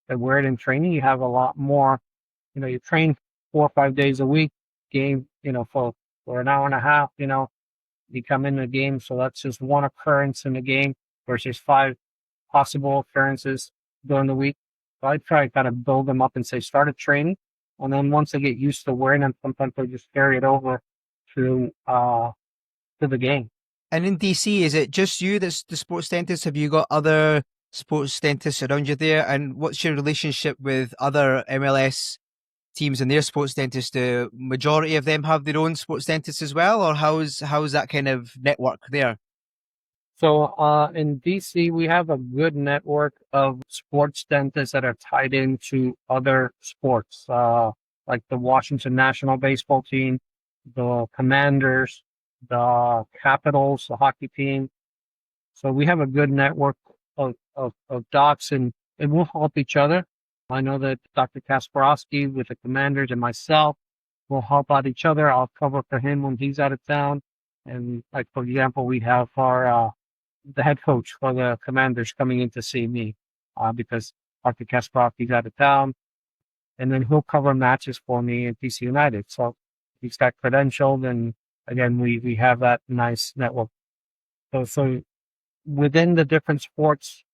And wear it in training, you have a lot more, you train 4 or 5 days a week, game, for an hour and a half, you come in the game. So that's just one occurrence in the game versus 5 possible occurrences during the week. So I try to kind of build them up and say, start a training. And then once they get used to wearing them, sometimes they just carry it over to the game. And in DC, is it just you that's the sports dentist? Have you got other sports dentists around you there? And what's your relationship with other MLS teams and their sports dentists? The majority of them have their own sports dentists as well, or how's that kind of network there? So in DC, we have a good network of sports dentists that are tied into other sports, like the Washington national baseball team, the Commanders, the Capitals, the hockey team. So we have a good network of docs, and we'll help each other. I know that Dr. Kasparowski with the Commanders and myself will help out each other. I'll cover for him when he's out of town. And like, for example, we have the head coach for the Commanders coming in to see me because Dr. Kasparowski's out of town. And then he'll cover matches for me at DC United. So he's got credentialed, and again, we have that nice network. So within the different sports,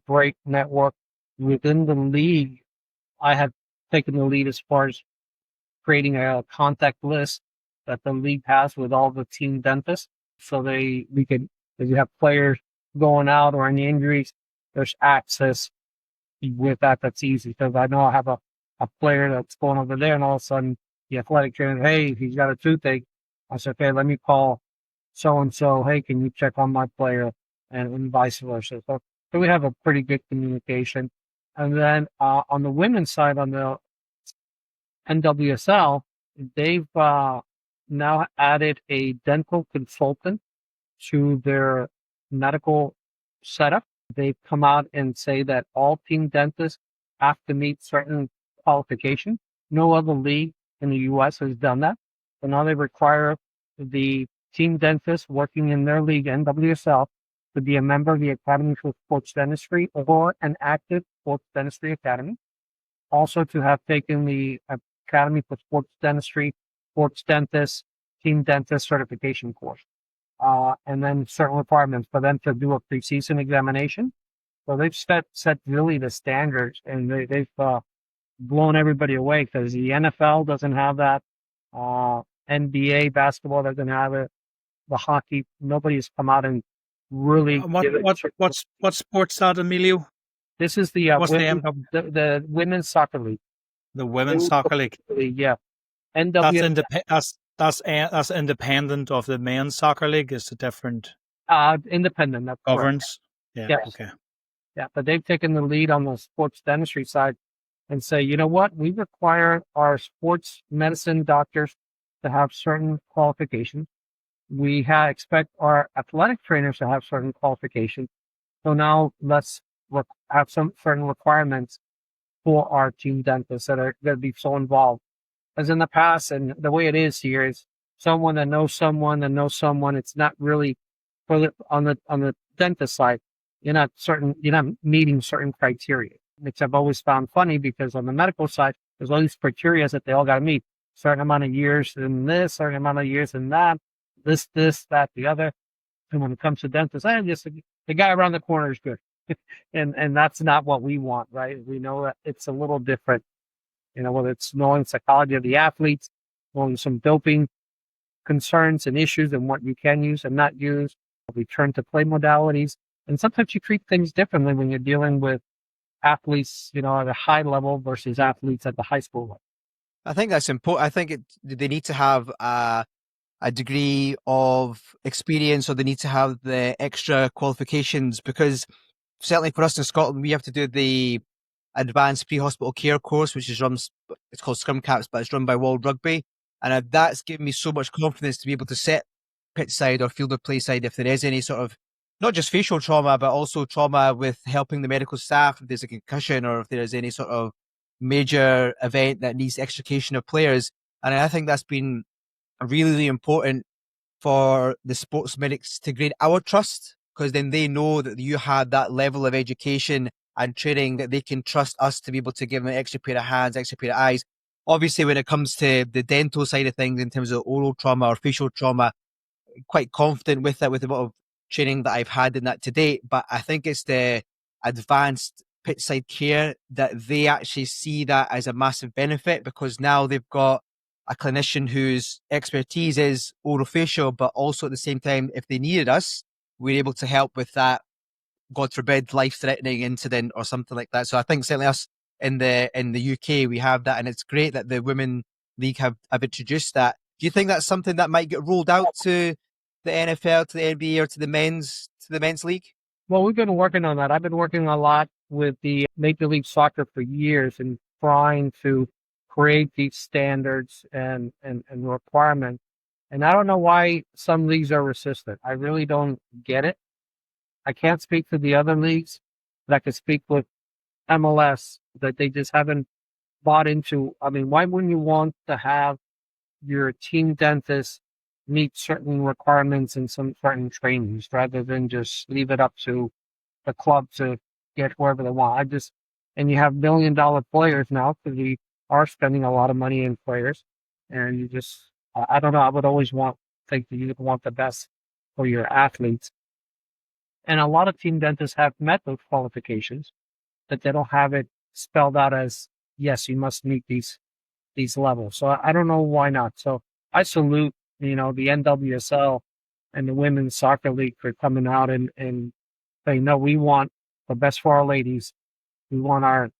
great network. Within the league, I have taken the lead as far as creating a contact list that the league has with all the team dentists. So we could, if you have players going out or any injuries, there's access with that's easy. Because I know I have a player that's going over there, and all of a sudden the athletic trainer, hey, he's got a toothache. I said, okay, let me call so-and-so. Hey, can you check on my player? And vice versa. So we have a pretty good communication. And then on the women's side, on the NWSL, they've now added a dental consultant to their medical setup. They've come out and say that all team dentists have to meet certain qualifications. No other league in the U.S. has done that. So now they require the team dentist working in their league, NWSL, to be a member of the Academy for Sports Dentistry or an active Sports Dentistry Academy. Also to have taken the Academy for Sports Dentistry, Sports Dentist, Team Dentist certification course. And then certain requirements for them to do a preseason examination So they've set really the standards, and they've blown everybody away because the NFL doesn't have that. NBA basketball doesn't have it. The hockey, nobody's come out and really. What sports that, Emilio? This is the What's the women's soccer league. The women's soccer league. Yeah, NW. That's independent of the men's soccer league. It's a different Independent. That's governance. Correct. Yeah. Yes. Okay. Yeah, but they've taken the lead on the sports dentistry side and say, you know what, we require our sports medicine doctors to have certain qualifications. We expect our athletic trainers to have certain qualifications. So now let's have some certain requirements for our team dentists that are going to be so involved. As in the past, and the way it is here is someone that knows someone that knows someone. It's not really on the dentist side. You're not meeting certain criteria, which I've always found funny because on the medical side, there's all these criteria that they all got to meet. Certain amount of years in this, certain amount of years in that, this, that, the other. And when it comes to dentists, just the guy around the corner is good. and that's not what we want, right? We know that it's a little different. Whether it's knowing psychology of the athletes, knowing some doping concerns and issues and what you can use and not use, return to play modalities. And sometimes you treat things differently when you're dealing with athletes, at a high level versus athletes at the high school level. I think that's important. I think they need to have a degree of experience, or they need to have the extra qualifications, because certainly for us in Scotland, we have to do the advanced pre-hospital care course, which is it's called Scrum Caps, but it's run by World Rugby. And that's given me so much confidence to be able to set pitch side or field of play side if there is any sort of, not just facial trauma, but also trauma with helping the medical staff, if there's a concussion or if there's any sort of major event that needs extrication of players. And I think that's been really, really important for the sports medics to gain our trust, because then they know that you have that level of education and training that they can trust us to be able to give them an extra pair of hands, extra pair of eyes. Obviously, when it comes to the dental side of things, in terms of oral trauma or facial trauma, quite confident with that, with the amount of training that I've had in that to date. But I think it's the advanced pitch side care that they actually see that as a massive benefit, because now they've got a clinician whose expertise is orofacial, but also at the same time, if they needed us, we're able to help with that, God forbid, life-threatening incident or something like that. So I think certainly us in the UK, we have that, and it's great that the Women League have introduced that. Do you think that's something that might get rolled out to the NFL, to the NBA, or to the men's league? Well, we've been working on that. I've been working a lot with the Major League Soccer for years and trying to create these standards and requirements. And I don't know why some leagues are resistant. I really don't get it. I can't speak to the other leagues, but I can speak with MLS that they just haven't bought into. I mean, why wouldn't you want to have your team dentist meet certain requirements and some certain trainings rather than just leave it up to the club to get wherever they want? And you have $1 million players now, because we are spending a lot of money in players, and I don't know. I would always think that you want the best for your athletes. And a lot of team dentists have met those qualifications, but they don't have it spelled out as, yes, you must meet these levels. So I don't know why not. So I salute, the NWSL and the Women's Soccer League for coming out and saying, no, we want the best for our ladies. We want our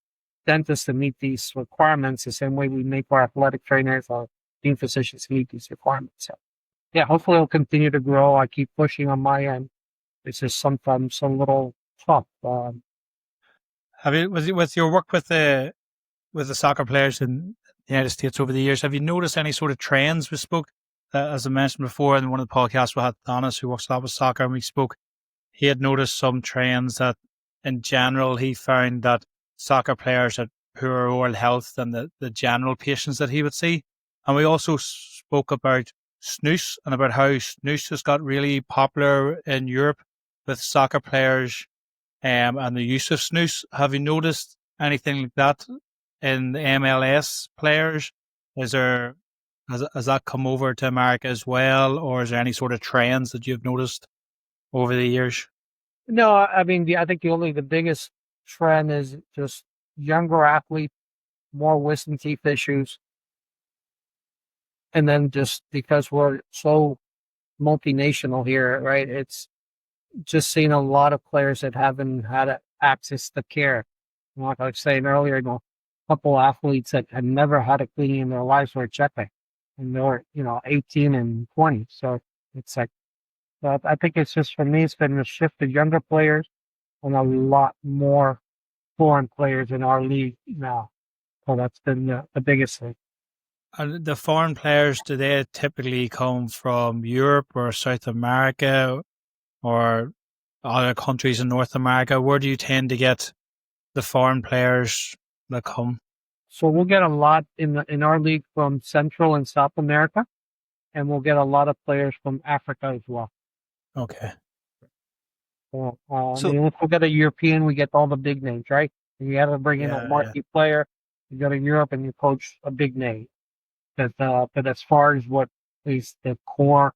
dentists to meet these requirements the same way we make our athletic trainers or team physicians meet these requirements. So, yeah, hopefully it'll continue to grow. I keep pushing on my end. It's just sometimes a little tough. With your work with the soccer players in the United States over the years, have you noticed any sort of trends? We spoke, as I mentioned before, in one of the podcasts we had Thomas, who works a lot with soccer, and we spoke. He had noticed some trends that, in general, he found that soccer players had poorer oral health than the general patients that he would see. And we also spoke about snus and about how snus has got really popular in Europe with soccer players and the use of snus. Have you noticed anything like that in the MLS players? Has that come over to America as well, or is there any sort of trends that you've noticed over the years? No, I mean, I think the biggest trend is just younger athletes, more wisdom teeth issues. And then just because we're so multinational here, right? It's just seeing a lot of players that haven't had access to care. Like I was saying earlier, a couple athletes that had never had a cleaning in their lives were checking, and they were, 18 and 20. So it's like, I think it's just for me, it's been a shift to younger players and a lot more foreign players in our league now. So that's been the biggest thing. And the foreign players, do they typically come from Europe or South America or other countries in North America? Where do you tend to get the foreign players that come? So we'll get a lot in our league from Central and South America, and we'll get a lot of players from Africa as well. Okay. So, So- if we get a European, we get all the big names, right? You got to bring in a Yeah, marquee player. You go to Europe and you coach a big name. But as far as what is the core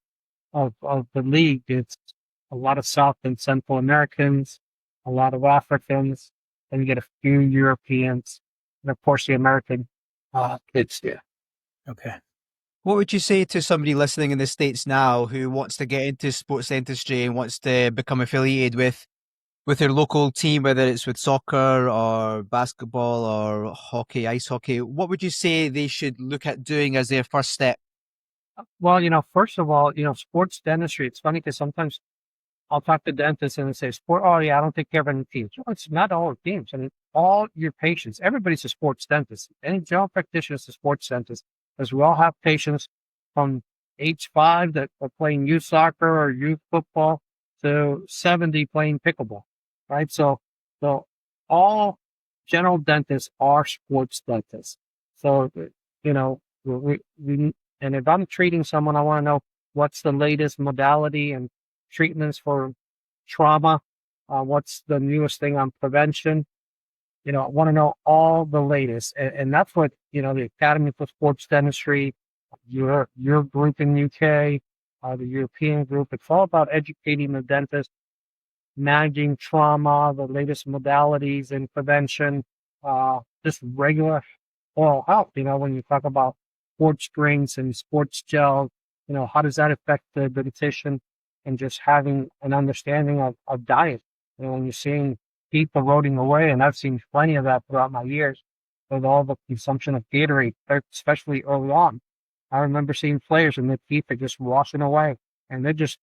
of the league, it's a lot of South and Central Americans, a lot of Africans, and you get a few Europeans, and of course the American kids. Yeah. Okay. What would you say to somebody listening in the States now who wants to get into sports dentistry and wants to become affiliated with their local team, whether it's with soccer or basketball or hockey, ice hockey? What would you say they should look at doing as their first step? Well, first of all, sports dentistry. It's funny because sometimes I'll talk to dentists and they say, "Sport, oh yeah, I don't take care of any teams." Well, it's not all teams. I mean, all your patients, everybody's a sports dentist. Any general practitioner is a sports dentist, because we all have patients from age 5 that are playing youth soccer or youth football to 70 playing pickleball, right? So all general dentists are sports dentists. So, we and if I'm treating someone, I want to know what's the latest modality and treatments for trauma. What's the newest thing on prevention? I want to know all the latest, and that's what the Academy for Sports Dentistry, your group in UK, the European group. It's all about educating the dentist, managing trauma, the latest modalities in prevention, just regular oral health. When you talk about sports drinks and sports gels, how does that affect the dentition? And just having an understanding of diet. When you're seeing teeth eroding away, and I've seen plenty of that throughout my years with all the consumption of Gatorade, especially early on. I remember seeing players and their teeth are just washing away, and they're just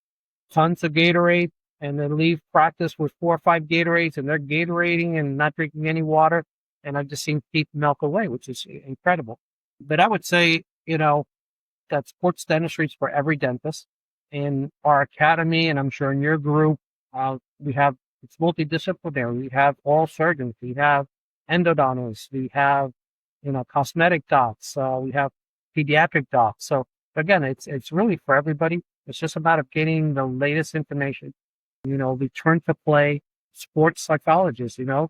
tons of Gatorade, and they leave practice with 4 or 5 Gatorades, and they're Gatorading and not drinking any water. And I've just seen teeth melt away, which is incredible. But I would say, that sports dentistry is for every dentist. In our academy, and I'm sure in your group, it's multidisciplinary. We have oral surgeons, we have endodontists, we have, cosmetic docs, we have pediatric docs. So again, it's really for everybody. It's just a matter of getting the latest information. Return to play, sports psychologists, the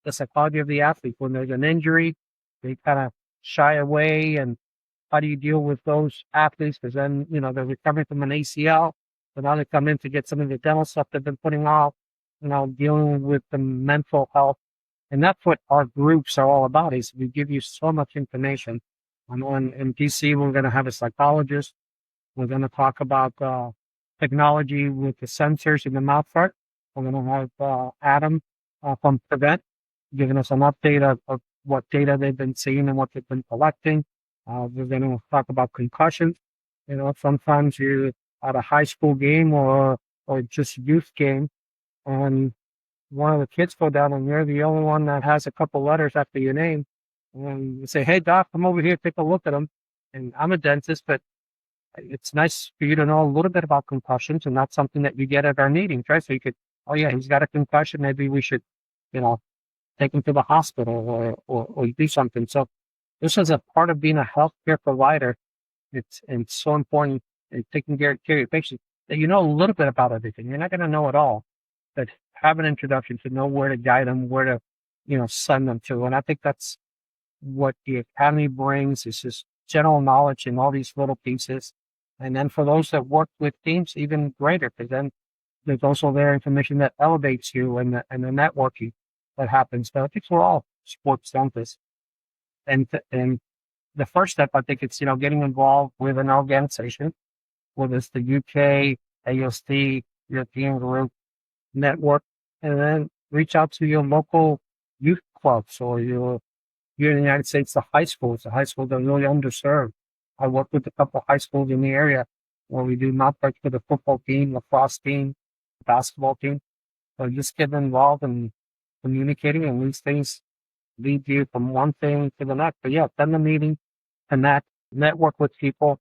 psychology of the athlete. When there's an injury, they kind of shy away, and how do you deal with those athletes? Because then, they're recovering from an ACL. So now they come in to get some of the dental stuff they've been putting off, dealing with the mental health. And that's what our groups are all about, is we give you so much information. In DC, we're going to have a psychologist. We're going to talk about technology with the sensors in the mouth part. We're going to have Adam from Prevent giving us an update of what data they've been seeing and what they've been collecting. We're going to talk about concussions. Sometimes you're at a high school game or just youth game, and one of the kids go down, and you're the only one that has a couple letters after your name. And you say, "Hey, doc, come over here, take a look at them." And I'm a dentist, but it's nice for you to know a little bit about concussions, and that's something that you get at our meetings, right? So you could, oh yeah, he's got a concussion. Maybe we should, take him to the hospital or do something. So this is a part of being a healthcare provider. It's so important in taking care of your patients that you know a little bit about everything. You're not going to know it all, but have an introduction to know where to guide them, where to, send them to. And I think that's what the academy brings, is just general knowledge in all these little pieces. And then for those that work with teams, even greater, because then there's also their information that elevates you and the networking that happens. So I think we're all sports dentists. And the first step, I think it's, getting involved with an organization, whether it's the UK, AOC, European Group Network, and then reach out to your local youth clubs or here in the United States, the high schools. The high schools are really underserved. I work with a couple of high schools in the area where we do not break for the football team, lacrosse team, basketball team. So just get involved and communicating, and these things lead you from one thing to the next. But yeah, attend the meeting, connect, network with people,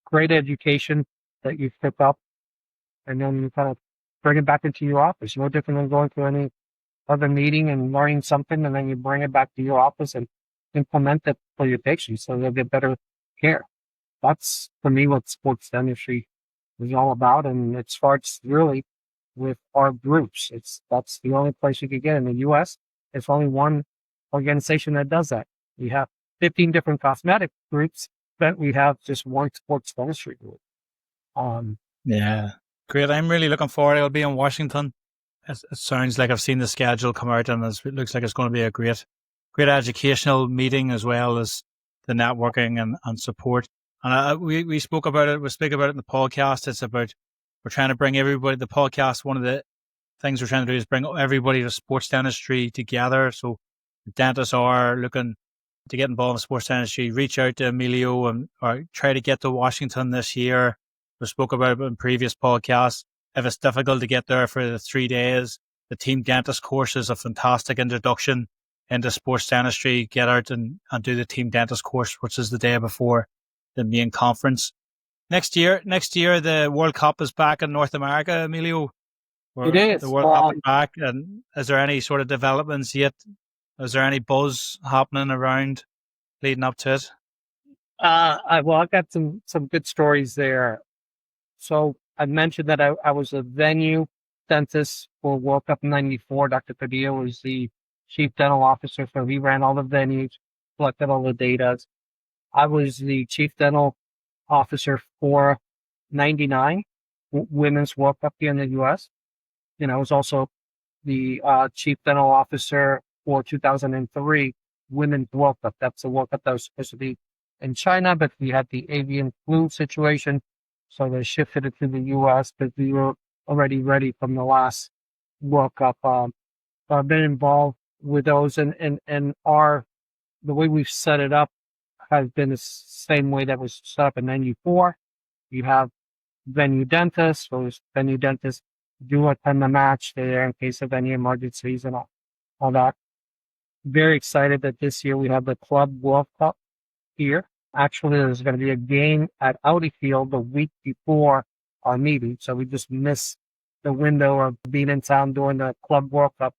great education that you pick up, and then you kind of bring it back into your office. No different than going to any other meeting and learning something, and then you bring it back to your office and implement it for your patients so they'll get better care. That's, for me, what sports dentistry is all about, and it starts really with our groups. That's the only place you can get in the U.S. It's only one organization that does that. We have 15 different cosmetic groups, but we have just one sports dentistry group. Yeah, great. I'm really looking forward. I'll be in Washington. It sounds like I've seen the schedule come out, and it looks like it's going to be a great educational meeting, as well as the networking and support. And we spoke about it. We speak about it in the podcast. It's about, we're trying to bring everybody. The podcast, one of the things we're trying to do is bring everybody to sports dentistry together. So dentists are looking to get involved in sports dentistry. Reach out to Emilio or try to get to Washington this year. We spoke about it in previous podcasts. If it's difficult to get there for the 3 days, the team dentist course is a fantastic introduction into sports dentistry. Get out and do the team dentist course, which is the day before the main conference. Next year, the World Cup is back in North America, Emilio. It is. The World Cup is back. And is there any sort of developments yet? Is there any buzz happening around leading up to it? I've got some good stories there. So I mentioned that I was a venue dentist for World Cup '94. Dr. Padilla was the chief dental officer, so he ran all the venues, collected all the data. I was the chief dental officer for '99 Women's World Cup here in the U.S. And I was also the chief dental officer for 2003 Women's World Cup. That's the World Cup that was supposed to be in China, but we had the avian flu situation, so they shifted it to the U.S., but we were already ready from the last World Cup. So I've been involved with those, and the way we've set it up has been the same way that was set up in '94. You have venue dentists. Those venue dentists do attend the match there in case of any emergencies and all that. Very excited that this year we have the Club World Cup here. Actually, there's going to be a game at Audi Field the week before our meeting, so we just missed the window of being in town during the Club World Cup.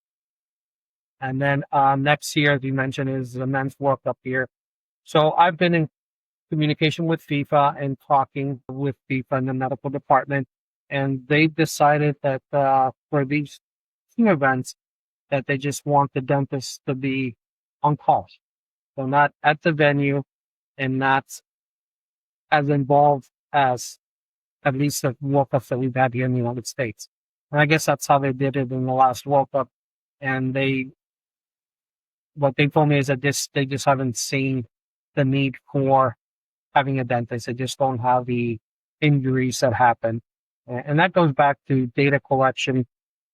And then next year, as you mentioned, is the Men's World Cup here. So I've been in communication with FIFA and talking with FIFA and the medical department, and they decided that for these team events, that they just want the dentist to be on call, so not at the venue and not as involved as at least the World Cup that we've had here in the United States. And I guess that's how they did it in the last World Cup. And what they told me is that they just haven't seen the need for having a dentist. They just don't have the injuries that happen. And that goes back to data collection,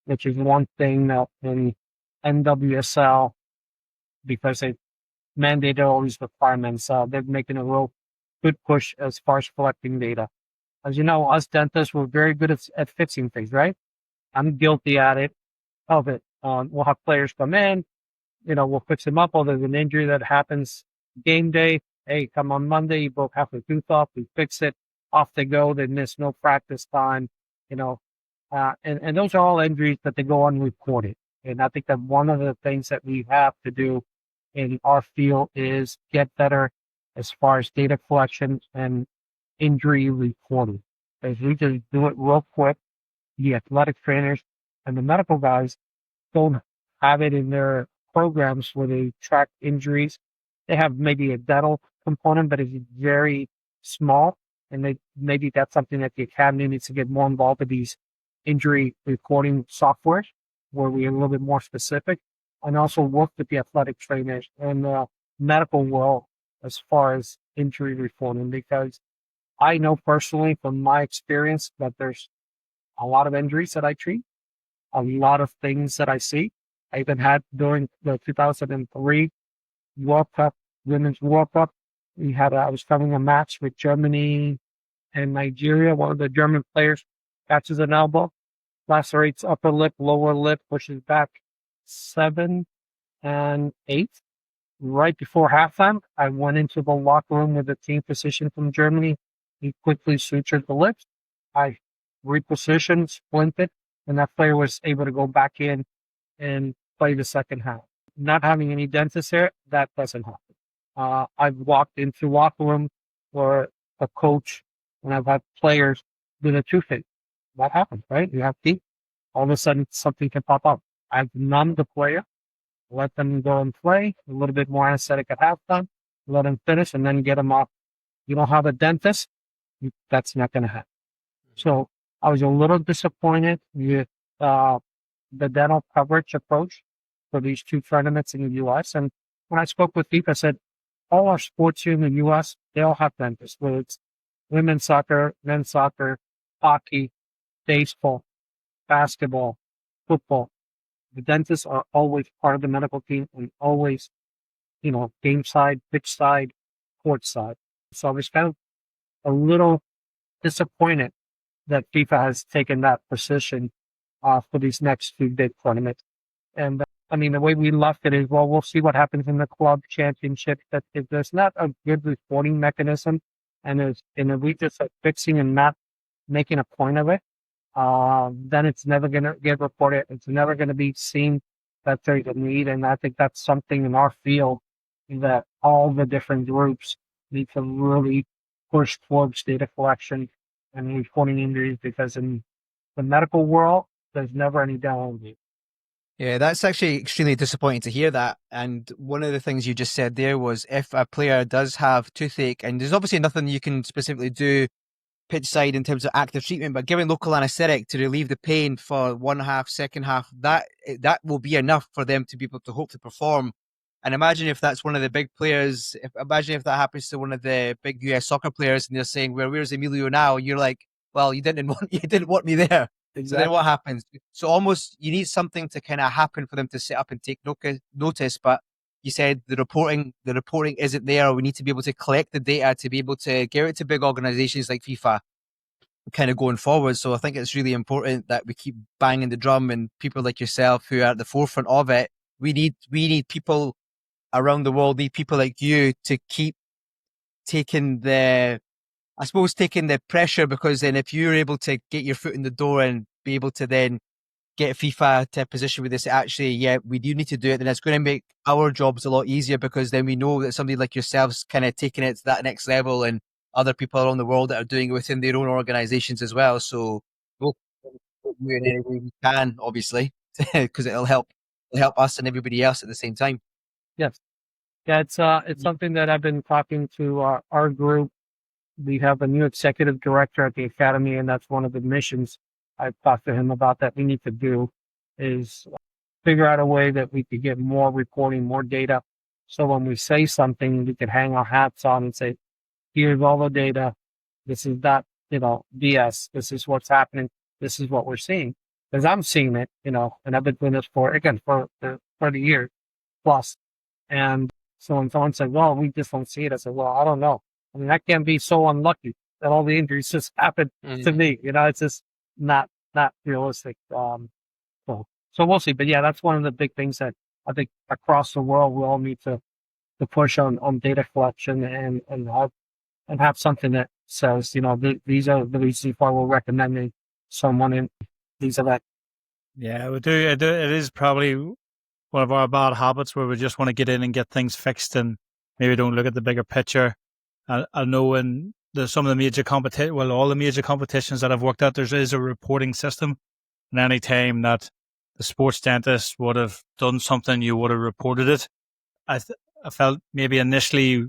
which is one thing that in NWSL, because they mandated all these requirements, they're making a real good push as far as collecting data. As you know, us dentists, we're very good at fixing things, right? I'm guilty of it. We'll have players come in, we'll fix them up. Oh, there's an injury that happens game day. Hey, come on Monday, you broke half a tooth off, we fix it, off they go, they miss no practice time, and those are all injuries that they go unreported. And I think that one of the things that we have to do in our field is get better as far as data collection and injury reporting. Because we just do it real quick. The athletic trainers and the medical guys don't have it in their programs where they track injuries. They have maybe a dental component, but it's very small. And maybe that's something that the academy needs to get more involved with, these injury recording software where we're a little bit more specific, and also work with the athletic trainers and the medical world as far as injury reporting, because I know personally from my experience that there's a lot of injuries that I treat, a lot of things that I see. I even had during the 2003 World Cup, Women's World Cup, I was covering a match with Germany and Nigeria. One of the German players catches an elbow, lacerates upper lip, lower lip, pushes back 7 and 8. Right before halftime, I went into the locker room with the team physician from Germany. He quickly sutured the lips. I repositioned, splinted, and that player was able to go back in and play the second half. Not having any dentists there, that doesn't happen. I've walked into locker room where a coach, and I've had players with a toothache. That happens, right? You have teeth. All of a sudden, something can pop up. I've numbed the player, let them go and play, a little bit more anesthetic at halftime, let them finish, and then get them off. You don't have a dentist, that's not going to happen. So I was a little disappointed with the dental coverage approach for these two tournaments in the U.S. And when I spoke with FIFA, I said, all our sports here in the U.S., they all have dentists, whether it's women's soccer, men's soccer, hockey, baseball, basketball, football. The dentists are always part of the medical team and always, game side, pitch side, court side. So I was kind of a little disappointed that FIFA has taken that position for these next two big tournaments. And the way we left it is, well, we'll see what happens in the club championship. That if there's not a good reporting mechanism, and if we just are fixing and not making a point of it, then it's never going to get reported. It's never going to be seen that there's a need. And I think that's something in our field that all the different groups need to really push towards data collection and reporting injuries, because in the medical world, there's never any downtime. Yeah, that's actually extremely disappointing to hear that. And one of the things you just said there was, if a player does have toothache, and there's obviously nothing you can specifically do pitch side in terms of active treatment, but giving local anesthetic to relieve the pain for one half, second half, that will be enough for them to be able to hopefully perform. And imagine if that's one of the big players. Imagine if that happens to one of the big US soccer players, and they're saying, "Well, where's Emilio now?" You're like, "Well, you didn't want me there." Exactly. So then what happens? So almost you need something to kind of happen for them to sit up and take notice. But you said the reporting isn't there. We need to be able to collect the data to be able to give it to big organizations like FIFA kind of going forward. So I think it's really important that we keep banging the drum, and people like yourself who are at the forefront of it. We need people around the world, need people like you to keep taking the pressure, because then if you're able to get your foot in the door and be able to then get FIFA to a position with this, actually, yeah, we do need to do it, then it's going to make our jobs a lot easier, because then we know that somebody like yourselves kind of taking it to that next level, and other people around the world that are doing it within their own organizations as well. So we'll do it in any way we can, obviously, because it'll help us and everybody else at the same time. Yes. Yeah, it's something that I've been talking to our group. We have a new executive director at the academy, and that's one of the missions I've talked to him about that we need to do, is figure out a way that we could get more reporting, more data. So when we say something, we could hang our hats on and say, here's all the data. This is not, BS. This is what's happening. This is what we're seeing. Because I'm seeing it, and I've been doing this for the year plus. And so when someone said, well, we just don't see it, I said, well, I don't know. I can't be so unlucky that all the injuries just happen to me. It's just not realistic. So we'll see. But yeah, that's one of the big things that I think across the world we all need to push on data collection and have something that says, these are the reasons why we're recommending someone in these events. Yeah, we do. It is probably one of our bad habits where we just want to get in and get things fixed and maybe don't look at the bigger picture. I know in some of the major all the major competitions that I've worked at, there is a reporting system. And any time that the sports dentist would have done something, you would have reported it. I felt maybe initially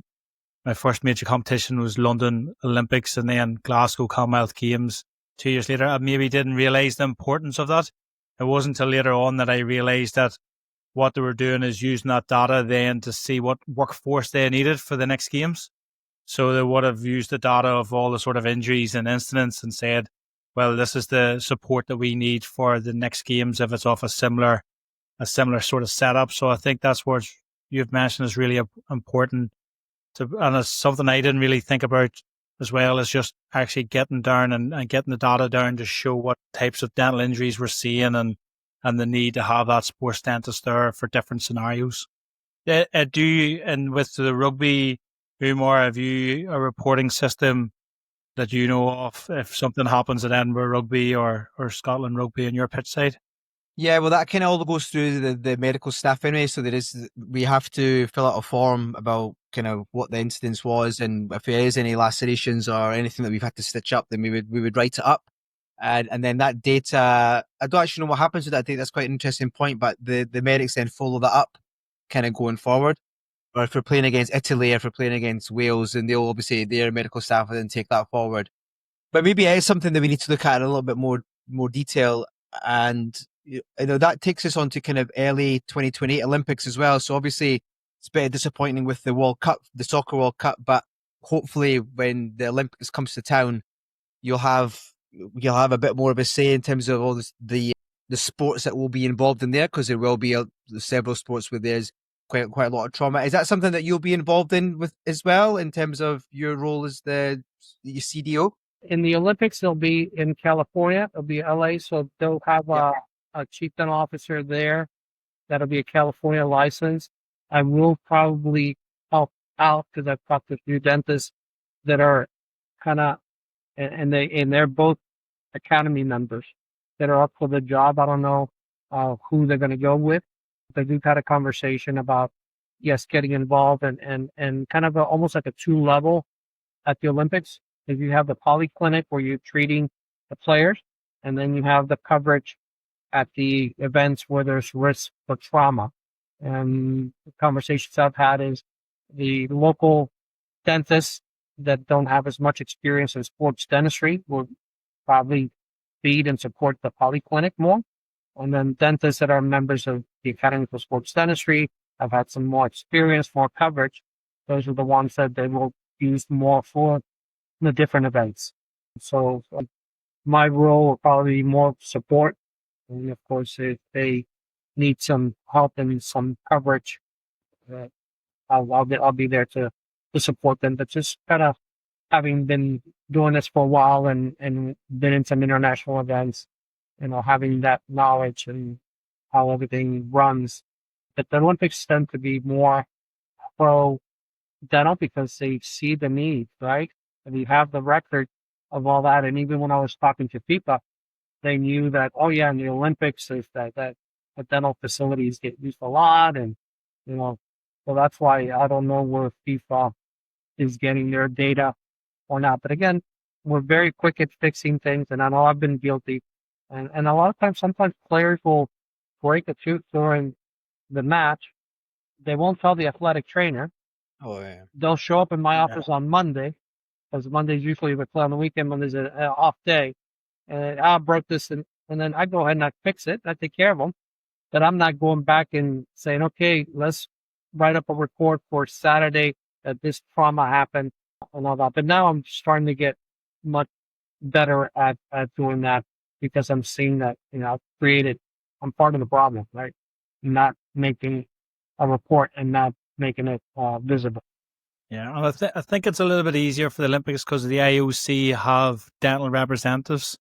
my first major competition was London Olympics and then Glasgow Commonwealth Games. 2 years later, I maybe didn't realise the importance of that. It wasn't until later on that I realised that what they were doing is using that data then to see what workforce they needed for the next games. So they would have used the data of all the sort of injuries and incidents and said, well, this is the support that we need for the next games if it's off a similar sort of setup. So I think that's what you've mentioned is really important. And it's something I didn't really think about as well, is just actually getting down and getting the data down to show what types of dental injuries we're seeing and the need to have that sports dentist there for different scenarios. Do you, and with the rugby, Umar, have you a reporting system that you know of if something happens at Edinburgh Rugby or Scotland Rugby on your pitch side? Yeah, well, that kind of all goes through the medical staff anyway. So we have to fill out a form about kind of what the incidence was, and if there is any lacerations or anything that we've had to stitch up, then we would write it up, and then that data. I don't actually know what happens with that data. That's quite an interesting point, but the medics then follow that up, kind of going forward. Or if we're playing against Italy, if we're playing against Wales, then they'll obviously their medical staff will then take that forward. But maybe it is something that we need to look at in a little bit more detail. And that takes us on to kind of early 2028 Olympics as well. So obviously it's a bit disappointing with the World Cup, the Soccer World Cup, but hopefully when the Olympics comes to town, you'll have a bit more of a say in terms of all the sports that will be involved in there, because there will be several sports where there's quite a lot of trauma. Is that something that you'll be involved in with as well in terms of your role as the CDO? In the Olympics, they'll be in California. It'll be LA, so they'll have a chief dental officer there. That'll be a California license. I will probably help out because I've talked to a few dentists that are kind of, and they're both academy members that are up for the job. I don't know who they're going to go with. But we've had a conversation about, yes, getting involved and kind of almost like a 2-level at the Olympics. If you have the polyclinic where you're treating the players, and then you have the coverage at the events where there's risk for trauma. And the conversations I've had is the local dentists that don't have as much experience in sports dentistry will probably feed and support the polyclinic more. And then dentists that are members of the Academy for Sports Dentistry have had some more experience, more coverage. Those are the ones that they will use more for the different events. So my role will probably be more support. And of course, if they need some help and some coverage, I'll be there to support them. But just kind of having been doing this for a while and been in some international events, having that knowledge and how everything runs. But the Olympics tend to be more pro dental because they see the need, right? And you have the record of all that. And even when I was talking to FIFA, they knew that, oh yeah, in the Olympics, there's that the dental facilities get used a lot. And, so that's why I don't know where FIFA is getting their data or not. But again, we're very quick at fixing things. And I know I've been guilty. And a lot of times, sometimes players will break a tooth during the match. They won't tell the athletic trainer. Oh, yeah. They'll show up in my office on Monday, because Monday's usually we play on the weekend when there's an off day. And I broke this, and then I go ahead and I fix it. I take care of them. But I'm not going back and saying, okay, let's write up a report for Saturday that this trauma happened and all that. But now I'm starting to get much better at doing that, because I'm seeing that, I'm part of the problem, right? Not making a report and not making it visible. Yeah, and I think it's a little bit easier for the Olympics because the IOC have dental representatives.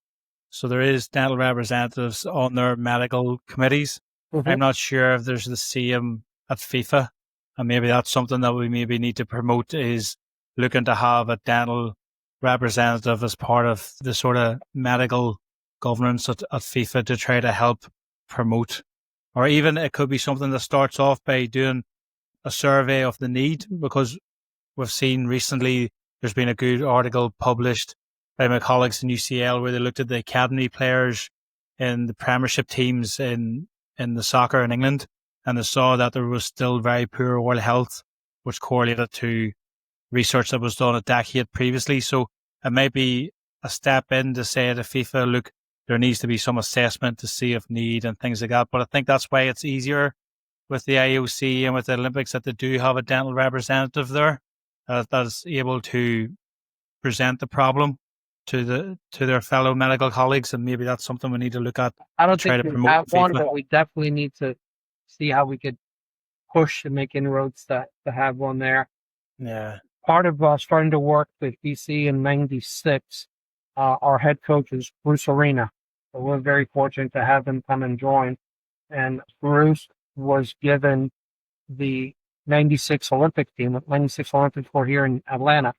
So there is dental representatives on their medical committees. Mm-hmm. I'm not sure if there's the same at FIFA. And maybe that's something that we maybe need to promote, is looking to have a dental representative as part of the sort of medical governance at FIFA to try to help promote. Or even it could be something that starts off by doing a survey of the need, because we've seen recently there's been a good article published by my colleagues in UCL where they looked at the academy players in the premiership teams in the soccer in England, and they saw that there was still very poor oral health, which correlated to research that was done a decade previously. So it might be a step in to say to FIFA, look, there needs to be some assessment to see if need and things like that. But I think that's why it's easier with the IOC and with the Olympics that they do have a dental representative there that's able to present the problem to their fellow medical colleagues, and maybe that's something we need to look at. I don't Try think to we promote have one, FIFA. but we definitely need to see how we could push and make inroads to have one there. Yeah. Part of starting to work with BC in '96, our head coach is Bruce Arena. So we're very fortunate to have him come and join. And Bruce was given the '96 Olympic team. '96 Olympics were here in Atlanta.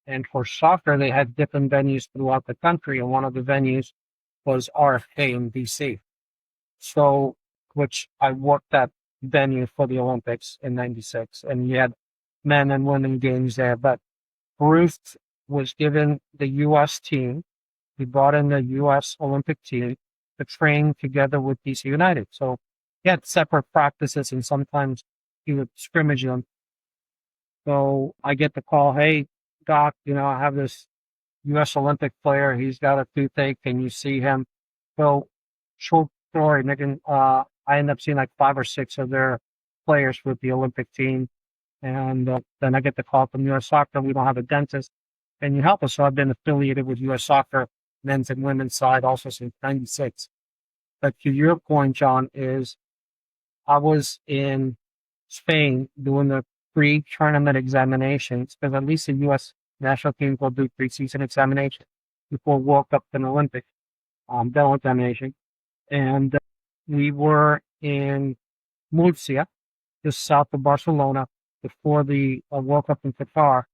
And for soccer, they had different venues throughout the country. And one of the venues was RFK in BC. So, which I worked that venue for the Olympics in '96. And you had men and women games there. But Bruce was given the U.S. team. He brought in the U.S. Olympic team to train together with DC United. So he had separate practices, and sometimes he would scrimmage them. So I get the call, hey, Doc, I have this U.S. Olympic player. He's got a toothache. Can you see him? So short story, I end up seeing like 5 or 6 of their players with the Olympic team. And then I get the call from U.S. Soccer. We don't have a dentist. Can you help us? So I've been affiliated with U.S. Soccer, men's and women's side, also since '96. But to your point, John, is I was in Spain doing the pre-tournament examinations, because at least the U.S. national team will do preseason examination before World Cup and Olympic dental examination. And we were in Murcia, just south of Barcelona, before the World Cup in Qatar.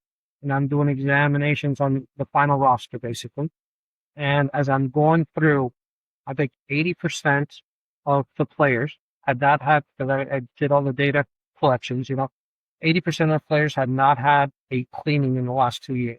And I'm doing examinations on the final roster, basically. And as I'm going through, I think 80% of the players had not had, because I did all the data collections, 80% of the players had not had a cleaning in the last 2 years.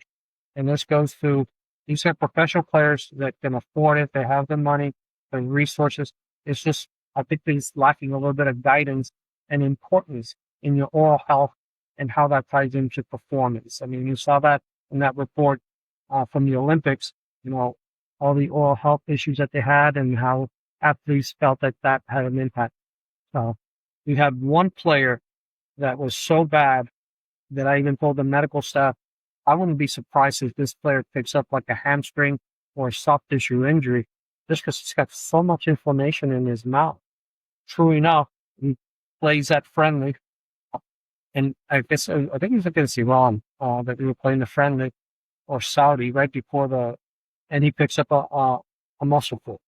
And this goes through, these are professional players that can afford it, they have the money, the resources. It's just, I think there's lacking a little bit of guidance and importance in your oral health and how that ties into performance. I mean, you saw that in that report from the Olympics, all the oral health issues that they had and how athletes felt that had an impact. So we had one player that was so bad that I even told the medical staff, I wouldn't be surprised if this player picks up like a hamstring or a soft tissue injury, just because he's got so much inflammation in his mouth. True enough, he plays that friendly. And I think it was against Iran that we were playing the friendly, or Saudi, right before and he picks up a muscle pull.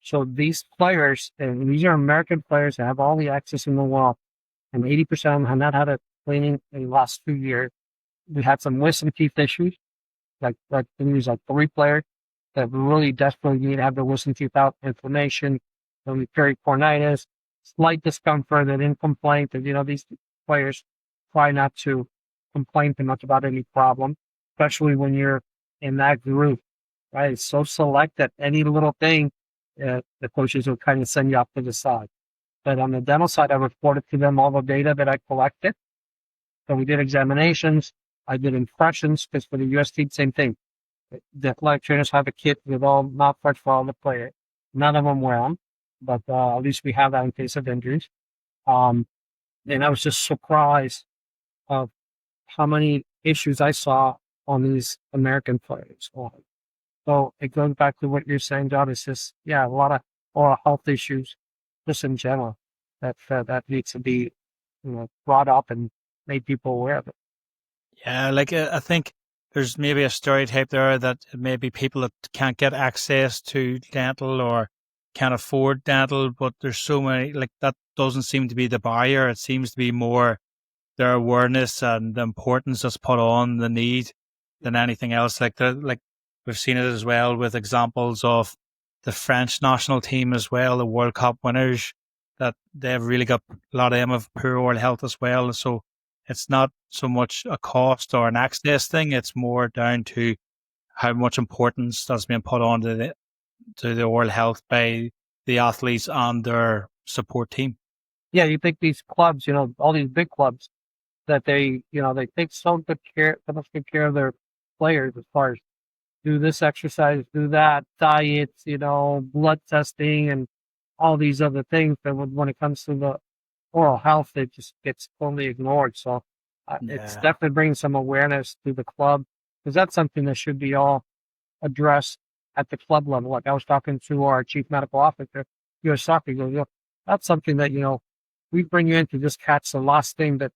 So these players, and these are American players that have all the access in the world, and 80% of them have not had a cleaning in the last 2 years. We had some wisdom teeth issues, like there's like 3 players that really desperately need to have their wisdom teeth out, inflammation, pericornitis, slight discomfort. They didn't complain, because these players try not to complain too much about any problem, especially when you're in that group, right? It's so select that any little thing, the coaches will kind of send you off to the side. But on the dental side, I reported to them all the data that I collected. So we did examinations. I did impressions, because for the US team, same thing. The athletic trainers have a kit with all mouthparts for all the players. None of them wear them, but at least we have that in case of injuries. And I was just surprised of how many issues I saw on these American players. So it goes back to what you're saying, John. It's just, a lot of oral health issues, just in general, that needs to be, brought up and made people aware of it. Yeah, I think there's maybe a stereotype there that maybe people that can't get access to dental or can't afford dental, but there's so many, that doesn't seem to be the barrier. It seems to be more their awareness and the importance that's put on the need than anything else. Like we've seen it as well with examples of the French national team as well, the World Cup winners, that they've really got a lot of them have poor oral health as well. So it's not so much a cost or an access thing. It's more down to how much importance that's being put on to the oral health by the athletes and their support team. Yeah, you think these clubs, all these big clubs, that they take so much good care of their players as far as, do this exercise, do that, diet, blood testing, and all these other things. But when it comes to the oral health, it just gets totally ignored. So it's Yeah. definitely bringing some awareness to the club, because that's something that should be all addressed at the club level. Like I was talking to our chief medical officer, U.S. Soccer, he goes, that's something that, we bring you in to just catch the last thing, that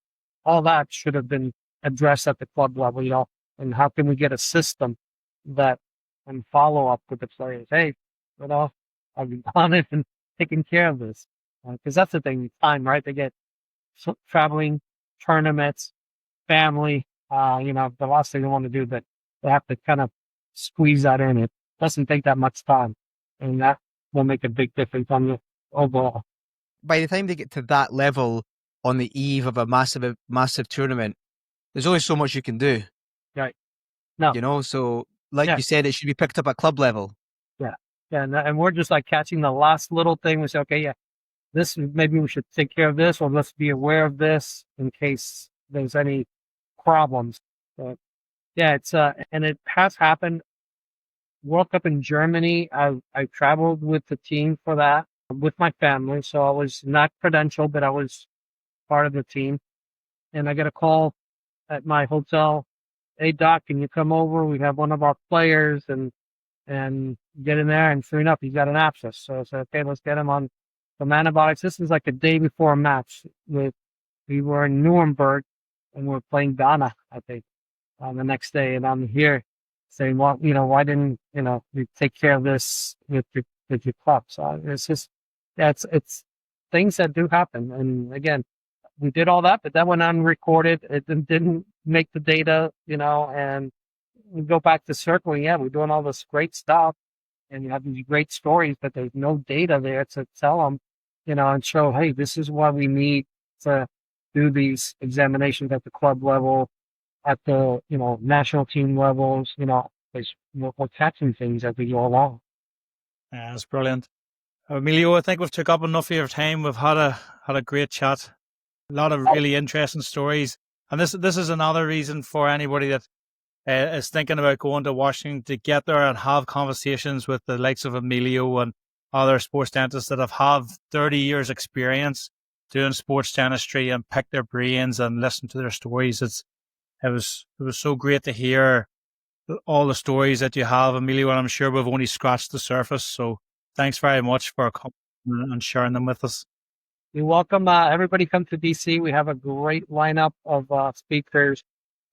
all that should have been addressed at the club level, and how can we get a system that and follow up with the players? Hey, have you done it and taken care of this? Because that's the thing, time, right? They get traveling, tournaments, family, the last thing they want to do, but they have to kind of squeeze that in. It doesn't take that much time, and that will make a big difference on the overall. By the time they get to that level on the eve of a massive tournament, there's only so much you can do. Right. No. So like you said, it should be picked up at club level. Yeah. Yeah. And we're just like catching the last little thing. We say, okay, yeah, this, maybe we should take care of this, or let's be aware of this in case there's any problems. But yeah, it's, and it has happened. World Cup in Germany, I traveled with the team for that with my family. So I was not credentialed, but I was part of the team. And I get a call at my hotel. Hey, Doc, can you come over? We have one of our players and get in there. And sure enough, he's got an abscess. So I said, okay, let's get him on some antibiotics. This is like a day before a match. We were in Nuremberg and we were playing Ghana, I think, the next day. And I'm here saying, well, why didn't, you take care of this with your club? So it's just, it's things that do happen. And again, we did all that, but that went unrecorded. It didn't make the data, and we go back to circling. Yeah, we're doing all this great stuff and you have these great stories, but there's no data there to tell them, and show, hey, this is what we need to do these examinations at the club level, at the, national team levels, because we're catching things as we go along. Yeah, that's brilliant. Emilio, I think we've took up enough of your time. We've had a great chat. A lot of really interesting stories. And this is another reason for anybody that is thinking about going to Washington to get there and have conversations with the likes of Emilio and other sports dentists that have 30 years experience doing sports dentistry, and pick their brains and listen to their stories. It was so great to hear all the stories that you have, Emilio, and I'm sure we've only scratched the surface. So thanks very much for coming and sharing them with us. You're welcome. Everybody come to DC. We have a great lineup of speakers.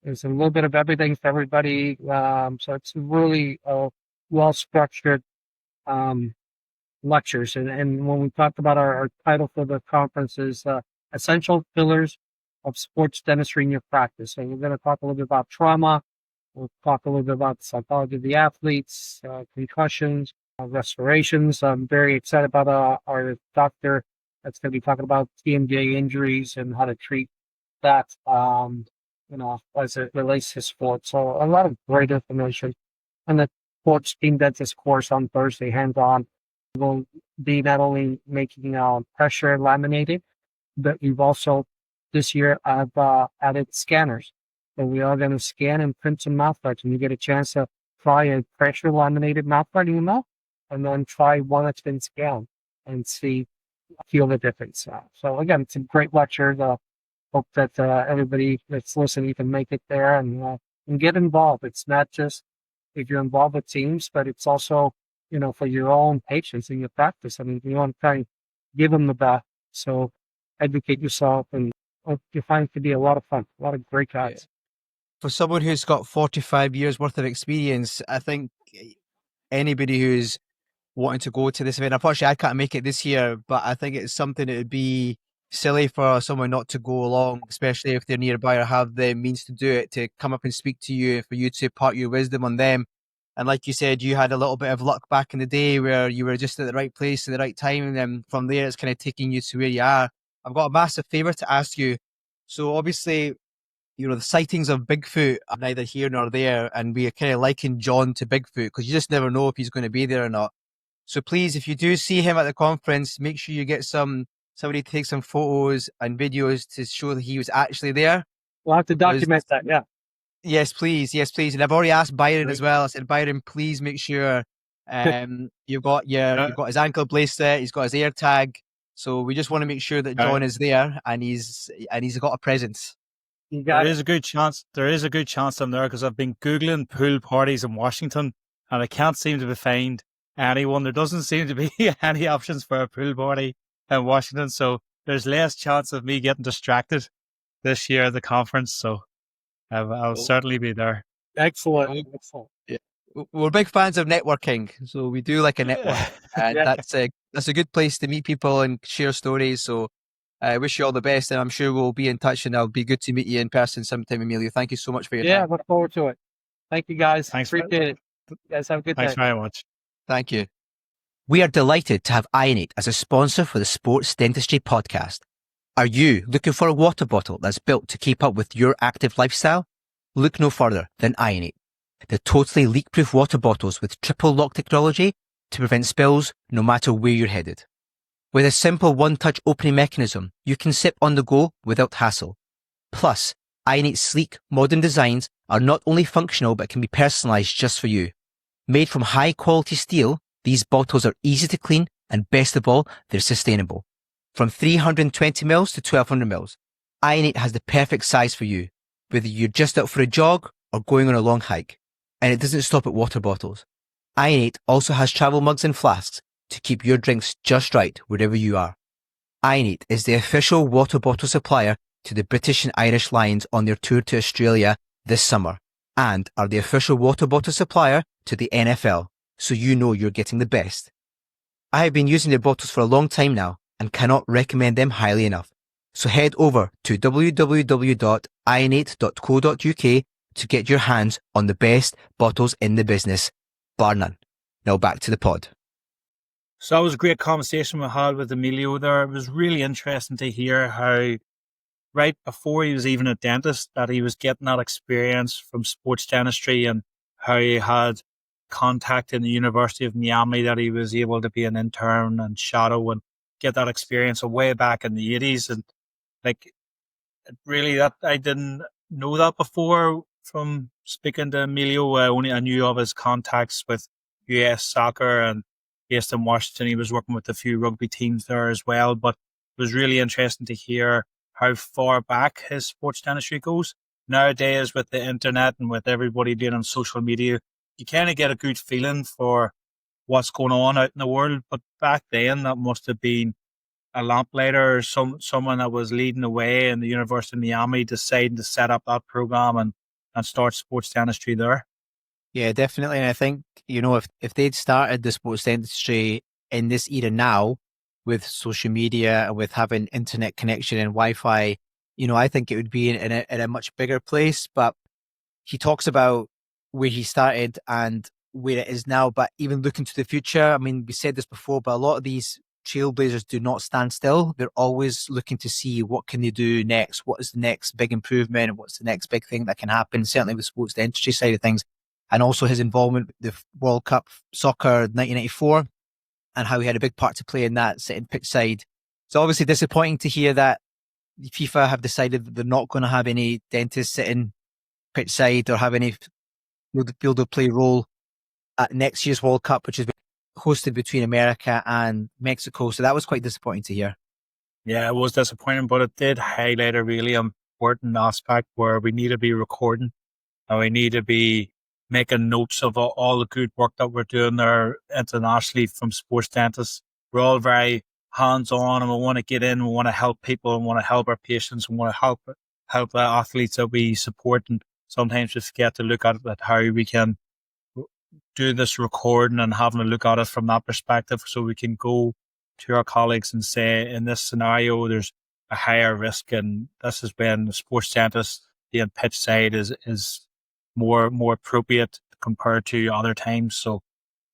There's a little bit of everything for everybody. So it's really well-structured lectures. And when we talked about our title for the conference is Essential Pillars of Sports Dentistry in Your Practice. And we're going to talk a little bit about trauma. We'll talk a little bit about the psychology of the athletes, concussions, restorations. I'm very excited about our doctor that's going to be talking about TMJ injuries and how to treat that, as it relates to sports. So a lot of great information. And the sports team dentist course on Thursday, hands-on, will be not only making pressure laminated, but we've also, this year, I've added scanners. So we are going to scan and print some mouth guards, and you get a chance to try a pressure laminated mouth guard in your mouth, and then try one that's been scanned and feel the difference. So again, it's a great lecture. Hope that everybody that's listening can make it there and get involved. It's not just if you're involved with teams, but it's also, for your own patients in your practice. I mean, you want to try and give them the best. So educate yourself, and you find it to be a lot of fun, a lot of great guys. For someone who's got 45 years worth of experience, I think anybody who's wanting to go to this event, unfortunately I can't make it this year, but I think it's something that would be silly for someone not to go along, especially if they're nearby or have the means to do it, to come up and speak to you, for you to impart your wisdom on them. And like you said, you had a little bit of luck back in the day where you were just at the right place at the right time, and then from there it's kind of taking you to where you are. I've got a massive favour to ask you. So obviously, the sightings of Bigfoot are neither here nor there, and we are kind of liking John to Bigfoot because you just never know if he's going to be there or not. So please, if you do see him at the conference, make sure you get somebody to take some photos and videos to show that he was actually there. We'll have to document that, yeah. Yes, please. Yes, please. And I've already asked Byron as well. I said, Byron, please make sure you've got his ankle bracelet, he's got his air tag. So we just want to make sure that John is there and he's got a presence. There is a good chance I'm there, because I've been Googling pool parties in Washington and I can't seem to find anyone. There doesn't seem to be any options for a pool party in Washington. So there's less chance of me getting distracted this year at the conference. So I'll certainly be there. Excellent. Yeah. We're big fans of networking, so we do like a network, and that's a good place to meet people and share stories. So I wish you all the best, and I'm sure we'll be in touch, and it'll be good to meet you in person sometime, Emilio. Thank you so much for your time. Yeah, look forward to it. Thank you, guys. Thanks. Appreciate it. You guys have a good day. Thanks very much. Thank you. We are delighted to have Ionate as a sponsor for the Sports Dentistry podcast. Are you looking for a water bottle that's built to keep up with your active lifestyle? Look no further than Ionate, the totally leak-proof water bottles with triple lock technology to prevent spills no matter where you're headed. With a simple one-touch opening mechanism, you can sip on the go without hassle. Plus, Ionate's sleek, modern designs are not only functional but can be personalized just for you. Made from high-quality steel, these bottles are easy to clean, and best of all, they're sustainable. From 320 mils to 1200 mils, Ionate has the perfect size for you, whether you're just out for a jog or going on a long hike. And it doesn't stop at water bottles. Ionate also has travel mugs and flasks to keep your drinks just right wherever you are. Ionate is the official water bottle supplier to the British and Irish Lions on their tour to Australia this summer, and are the official water bottle supplier to the NFL, so you know you're getting the best. I have been using their bottles for a long time now and cannot recommend them highly enough. So head over to www.ionate.co.uk to get your hands on the best bottles in the business, bar none. Now back to the pod. So that was a great conversation we had with Emilio there. It was really interesting to hear how right before he was even a dentist, that he was getting that experience from sports dentistry, and how he had contact in the University of Miami, that he was able to be an intern and shadow and get that experience way back in the 80s. And like, really, that I didn't know that before from speaking to Emilio. I knew of his contacts with US soccer, and based in Washington, he was working with a few rugby teams there as well. But it was really interesting to hear how far back his sports dentistry goes. Nowadays, with the internet and with everybody being on social media, you kind of get a good feeling for what's going on out in the world. But back then, that must have been a lamplighter or someone that was leading the way in the University of Miami, deciding to set up that program and start sports dentistry there. Yeah, definitely. And I think, if they'd started the sports dentistry in this era now, with social media and with having internet connection and Wi-Fi, I think it would be in a much bigger place. But he talks about where he started and where it is now. But even looking to the future, I mean, we said this before, but a lot of these trailblazers do not stand still. They're always looking to see what can they do next, what is the next big improvement, what's the next big thing that can happen, certainly with sports dentistry side of things. And also his involvement with the World Cup soccer 1994 and how he had a big part to play in that, sitting pitch side. It's obviously disappointing to hear that FIFA have decided that they're not going to have any dentists sitting pitch side or have any field of play role at next year's World Cup, which is hosted between America and Mexico. So that was quite disappointing to hear. Yeah, it was disappointing, but it did highlight a really important aspect where we need to be recording and we need to be making notes of all the good work that we're doing there internationally from sports dentists. We're all very hands-on and we want to get in, we want to help people and want to help our patients and want to help the athletes that we support. And sometimes we forget to look at how we can do this recording and having a look at it from that perspective, so we can go to our colleagues and say, in this scenario, there's a higher risk, and this is when the sports dentist being pitch side is more appropriate compared to other times. So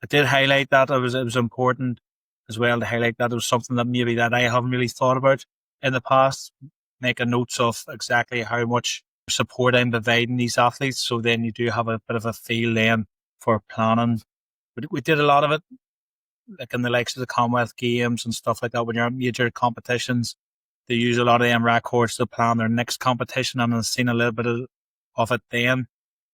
I did highlight that. It was important as well to highlight that. It was something that maybe that I haven't really thought about in the past, making notes of exactly how much support I'm providing these athletes. So then you do have a bit of a feel then for planning. We did a lot of it, like in the likes of the Commonwealth Games and stuff like that. When you're at major competitions, they use a lot of them records to plan their next competition, and I've seen a little bit of it then.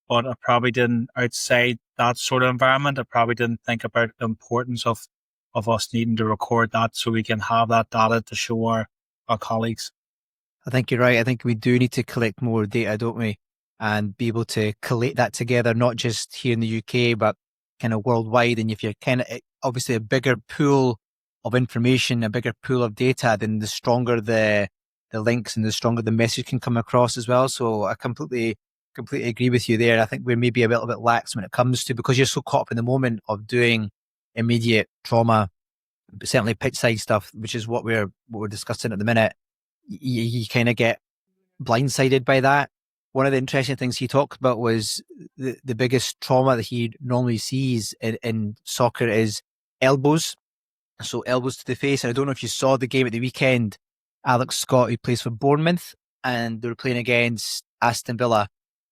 but I probably didn't, outside that sort of environment, I probably didn't think about the importance of us needing to record that so we can have that data to show our colleagues. I think you're right. I think we do need to collect more data, don't we? And be able to collate that together, not just here in the UK, but kind of worldwide. And if you're kind of obviously a bigger pool of information, a bigger pool of data, then the stronger the links and the stronger the message can come across as well. So I completely agree with you there. I think we're maybe a little bit lax when it comes to, because you're so caught up in the moment of doing immediate trauma, but certainly pitch side stuff, which is what we're discussing at the minute. You kind of get blindsided by that. One of the interesting things he talked about was the biggest trauma that he normally sees in soccer is elbows. So elbows to the face. And I don't know if you saw the game at the weekend, Alex Scott, who plays for Bournemouth, and they were playing against Aston Villa,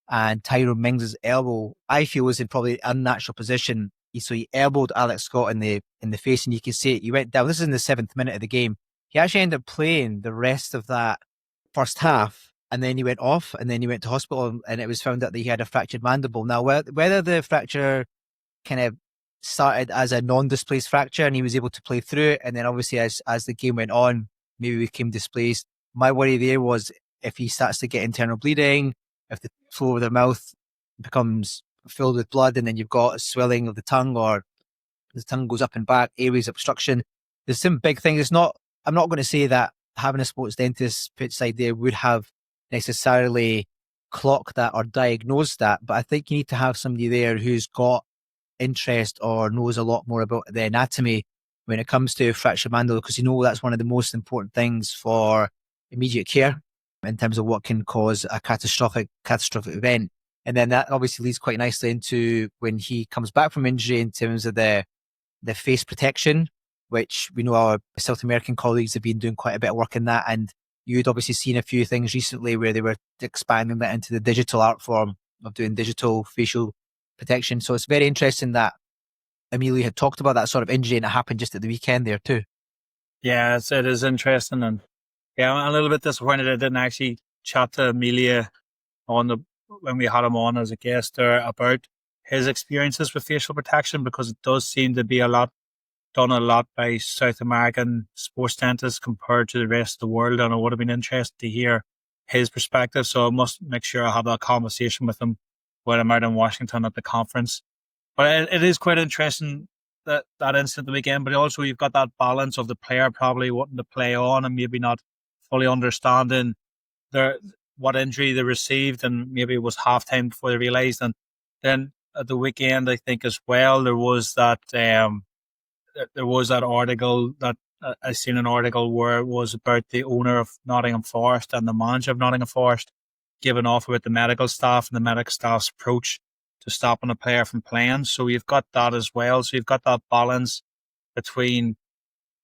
and Tyrone Mings' elbow, I feel, was in probably an unnatural position. So he elbowed Alex Scott in the face, and you can see it. He went down. This is in the 7th minute of the game. He actually ended up playing the rest of that first half, and then he went off, and then he went to hospital, and it was found out that he had a fractured mandible. Now, whether the fracture kind of started as a non-displaced fracture and he was able to play through it, and then obviously as the game went on, maybe became displaced. My worry there was if he starts to get internal bleeding, if the floor of the mouth becomes filled with blood, and then you've got swelling of the tongue, or the tongue goes up and back, airways obstruction. There's some big things. I'm not going to say that having a sports dentist pitch side there would have necessarily clocked that or diagnosed that, but I think you need to have somebody there who's got interest or knows a lot more about the anatomy when it comes to fractured mandible, because that's one of the most important things for immediate care in terms of what can cause a catastrophic event. And then that obviously leads quite nicely into when he comes back from injury in terms of the face protection, which we know our South American colleagues have been doing quite a bit of work in that. And you'd obviously seen a few things recently where they were expanding that into the digital art form of doing digital facial protection. So it's very interesting that Emilio had talked about that sort of injury, and it happened just at the weekend there too. Yeah, it is interesting. And yeah, I'm a little bit disappointed I didn't actually chat to Emilio when we had him on as a guest there about his experiences with facial protection, because it does seem to be done a lot by South American sports dentists compared to the rest of the world. And it would have been interesting to hear his perspective. So I must make sure I have that conversation with him when I'm out in Washington at the conference. But it is quite interesting that incident the weekend, but also you've got that balance of the player probably wanting to play on and maybe not fully understanding what injury they received, and maybe it was halftime before they realised. And then at the weekend, I think as well, there was that article that I seen an article where it was about the owner of Nottingham Forest and the manager of Nottingham Forest giving off about the medical staff and the medical staff's approach to stopping a player from playing. So you've got that as well. So you've got that balance between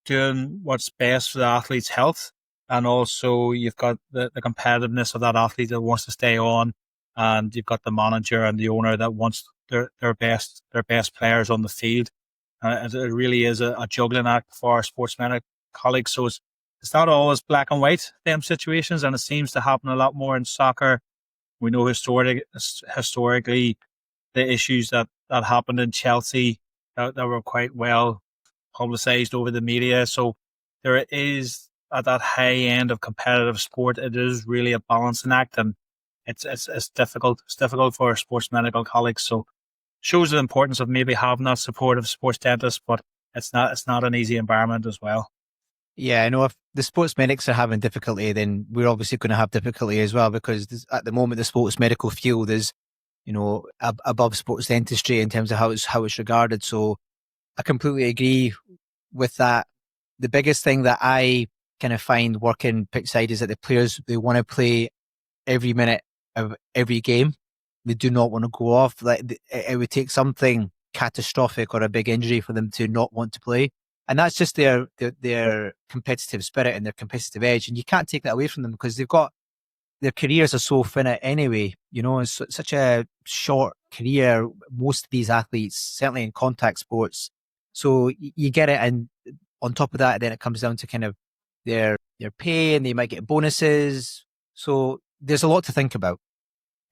doing what's best for the athlete's health, and also you've got the competitiveness of that athlete that wants to stay on, and you've got the manager and the owner that wants their best players on the field. It really is a juggling act for our sports medic colleagues. So it's not always black and white, them situations, and it seems to happen a lot more in soccer. We know historically the issues that happened in Chelsea that were quite well publicised over the media. So there is, at that high end of competitive sport, it is really a balancing act, and it's difficult. It's difficult for our sports medical colleagues. So shows the importance of maybe having that supportive sports dentist, but it's not an easy environment as well. Yeah, I know if the sports medics are having difficulty, then we're obviously going to have difficulty as well, because at the moment the sports medical field is, above sports dentistry in terms of how it's regarded. So I completely agree with that. The biggest thing that I kind of find working pitch side is that the players, they want to play every minute of every game. They do not want to go off. Like, it would take something catastrophic or a big injury for them to not want to play. And that's just their competitive spirit and their competitive edge. And you can't take that away from them, because their careers are so finite anyway. It's such a short career, most of these athletes, certainly in contact sports. So you get it. And on top of that, then it comes down to kind of their pay, and they might get bonuses. So there's a lot to think about.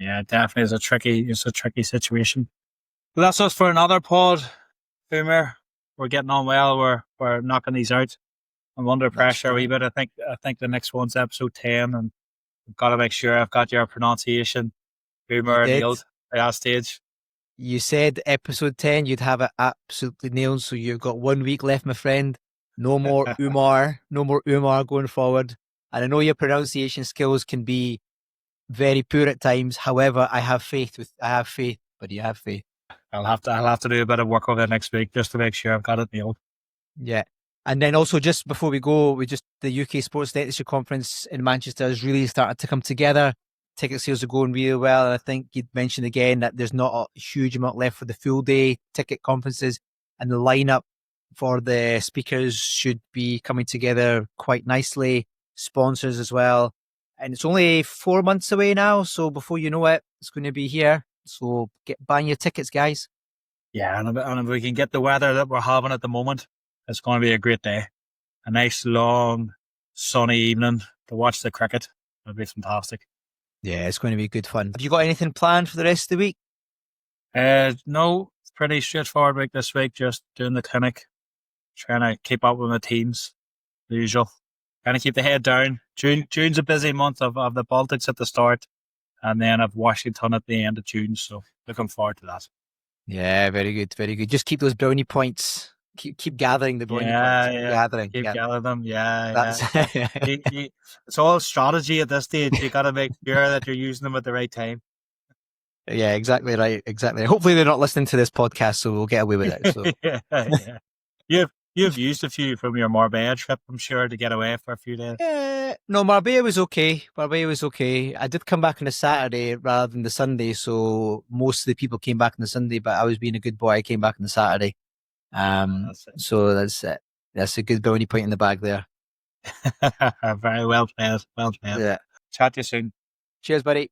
Yeah, definitely. It's a tricky situation. But that's us for another pod, Boomer. We're getting on well. We're knocking these out. I'm under pressure a wee bit. I think the next one's episode 10, and I've got to make sure I've got your pronunciation, Boomer, nailed by that stage. You said episode 10, you'd have it absolutely nailed. So you've got 1 week left, my friend. No more Umar. No more Umar going forward. And I know your pronunciation skills can be very poor at times. However, I have faith, buddy. I have faith. I'll have to do a bit of work over next week just to make sure I've got it nailed. Yeah. And then also, just before we go, the UK Sports Dentistry Conference in Manchester has really started to come together. Ticket sales are going really well. And I think you'd mentioned again that there's not a huge amount left for the full day ticket conferences, and the lineup for the speakers should be coming together quite nicely. Sponsors as well. And it's only 4 months away now. So before you know it, it's going to be here. So get buying your tickets, guys. Yeah, and if we can get the weather that we're having at the moment, it's going to be a great day. A nice, long, sunny evening to watch the cricket. It'll be fantastic. Yeah, it's going to be good fun. Have you got anything planned for the rest of the week? No, it's pretty straightforward week this week. Just doing the clinic, trying to keep up with my teams, the usual. Trying to keep the head down. June's a busy month of the Baltics at the start, and then of Washington at the end of June. So looking forward to that. Yeah, very good, very good. Just keep those brownie points. Keep gathering the brownie points. Keep gathering them. That's it's all strategy at this stage. You got to make sure that you're using them at the right time. Yeah, exactly right. Exactly. Hopefully they're not listening to this podcast, so we'll get away with it. So. Yeah. You've used a few from your Marbella trip, I'm sure, to get away for a few days. No, Marbella was okay. I did come back on a Saturday rather than the Sunday, so most of the people came back on the Sunday, but I was being a good boy. I came back on the Saturday. So that's it. That's a good brownie point in the bag there. Very well played. Well played. Yeah. Chat to you soon. Cheers, buddy.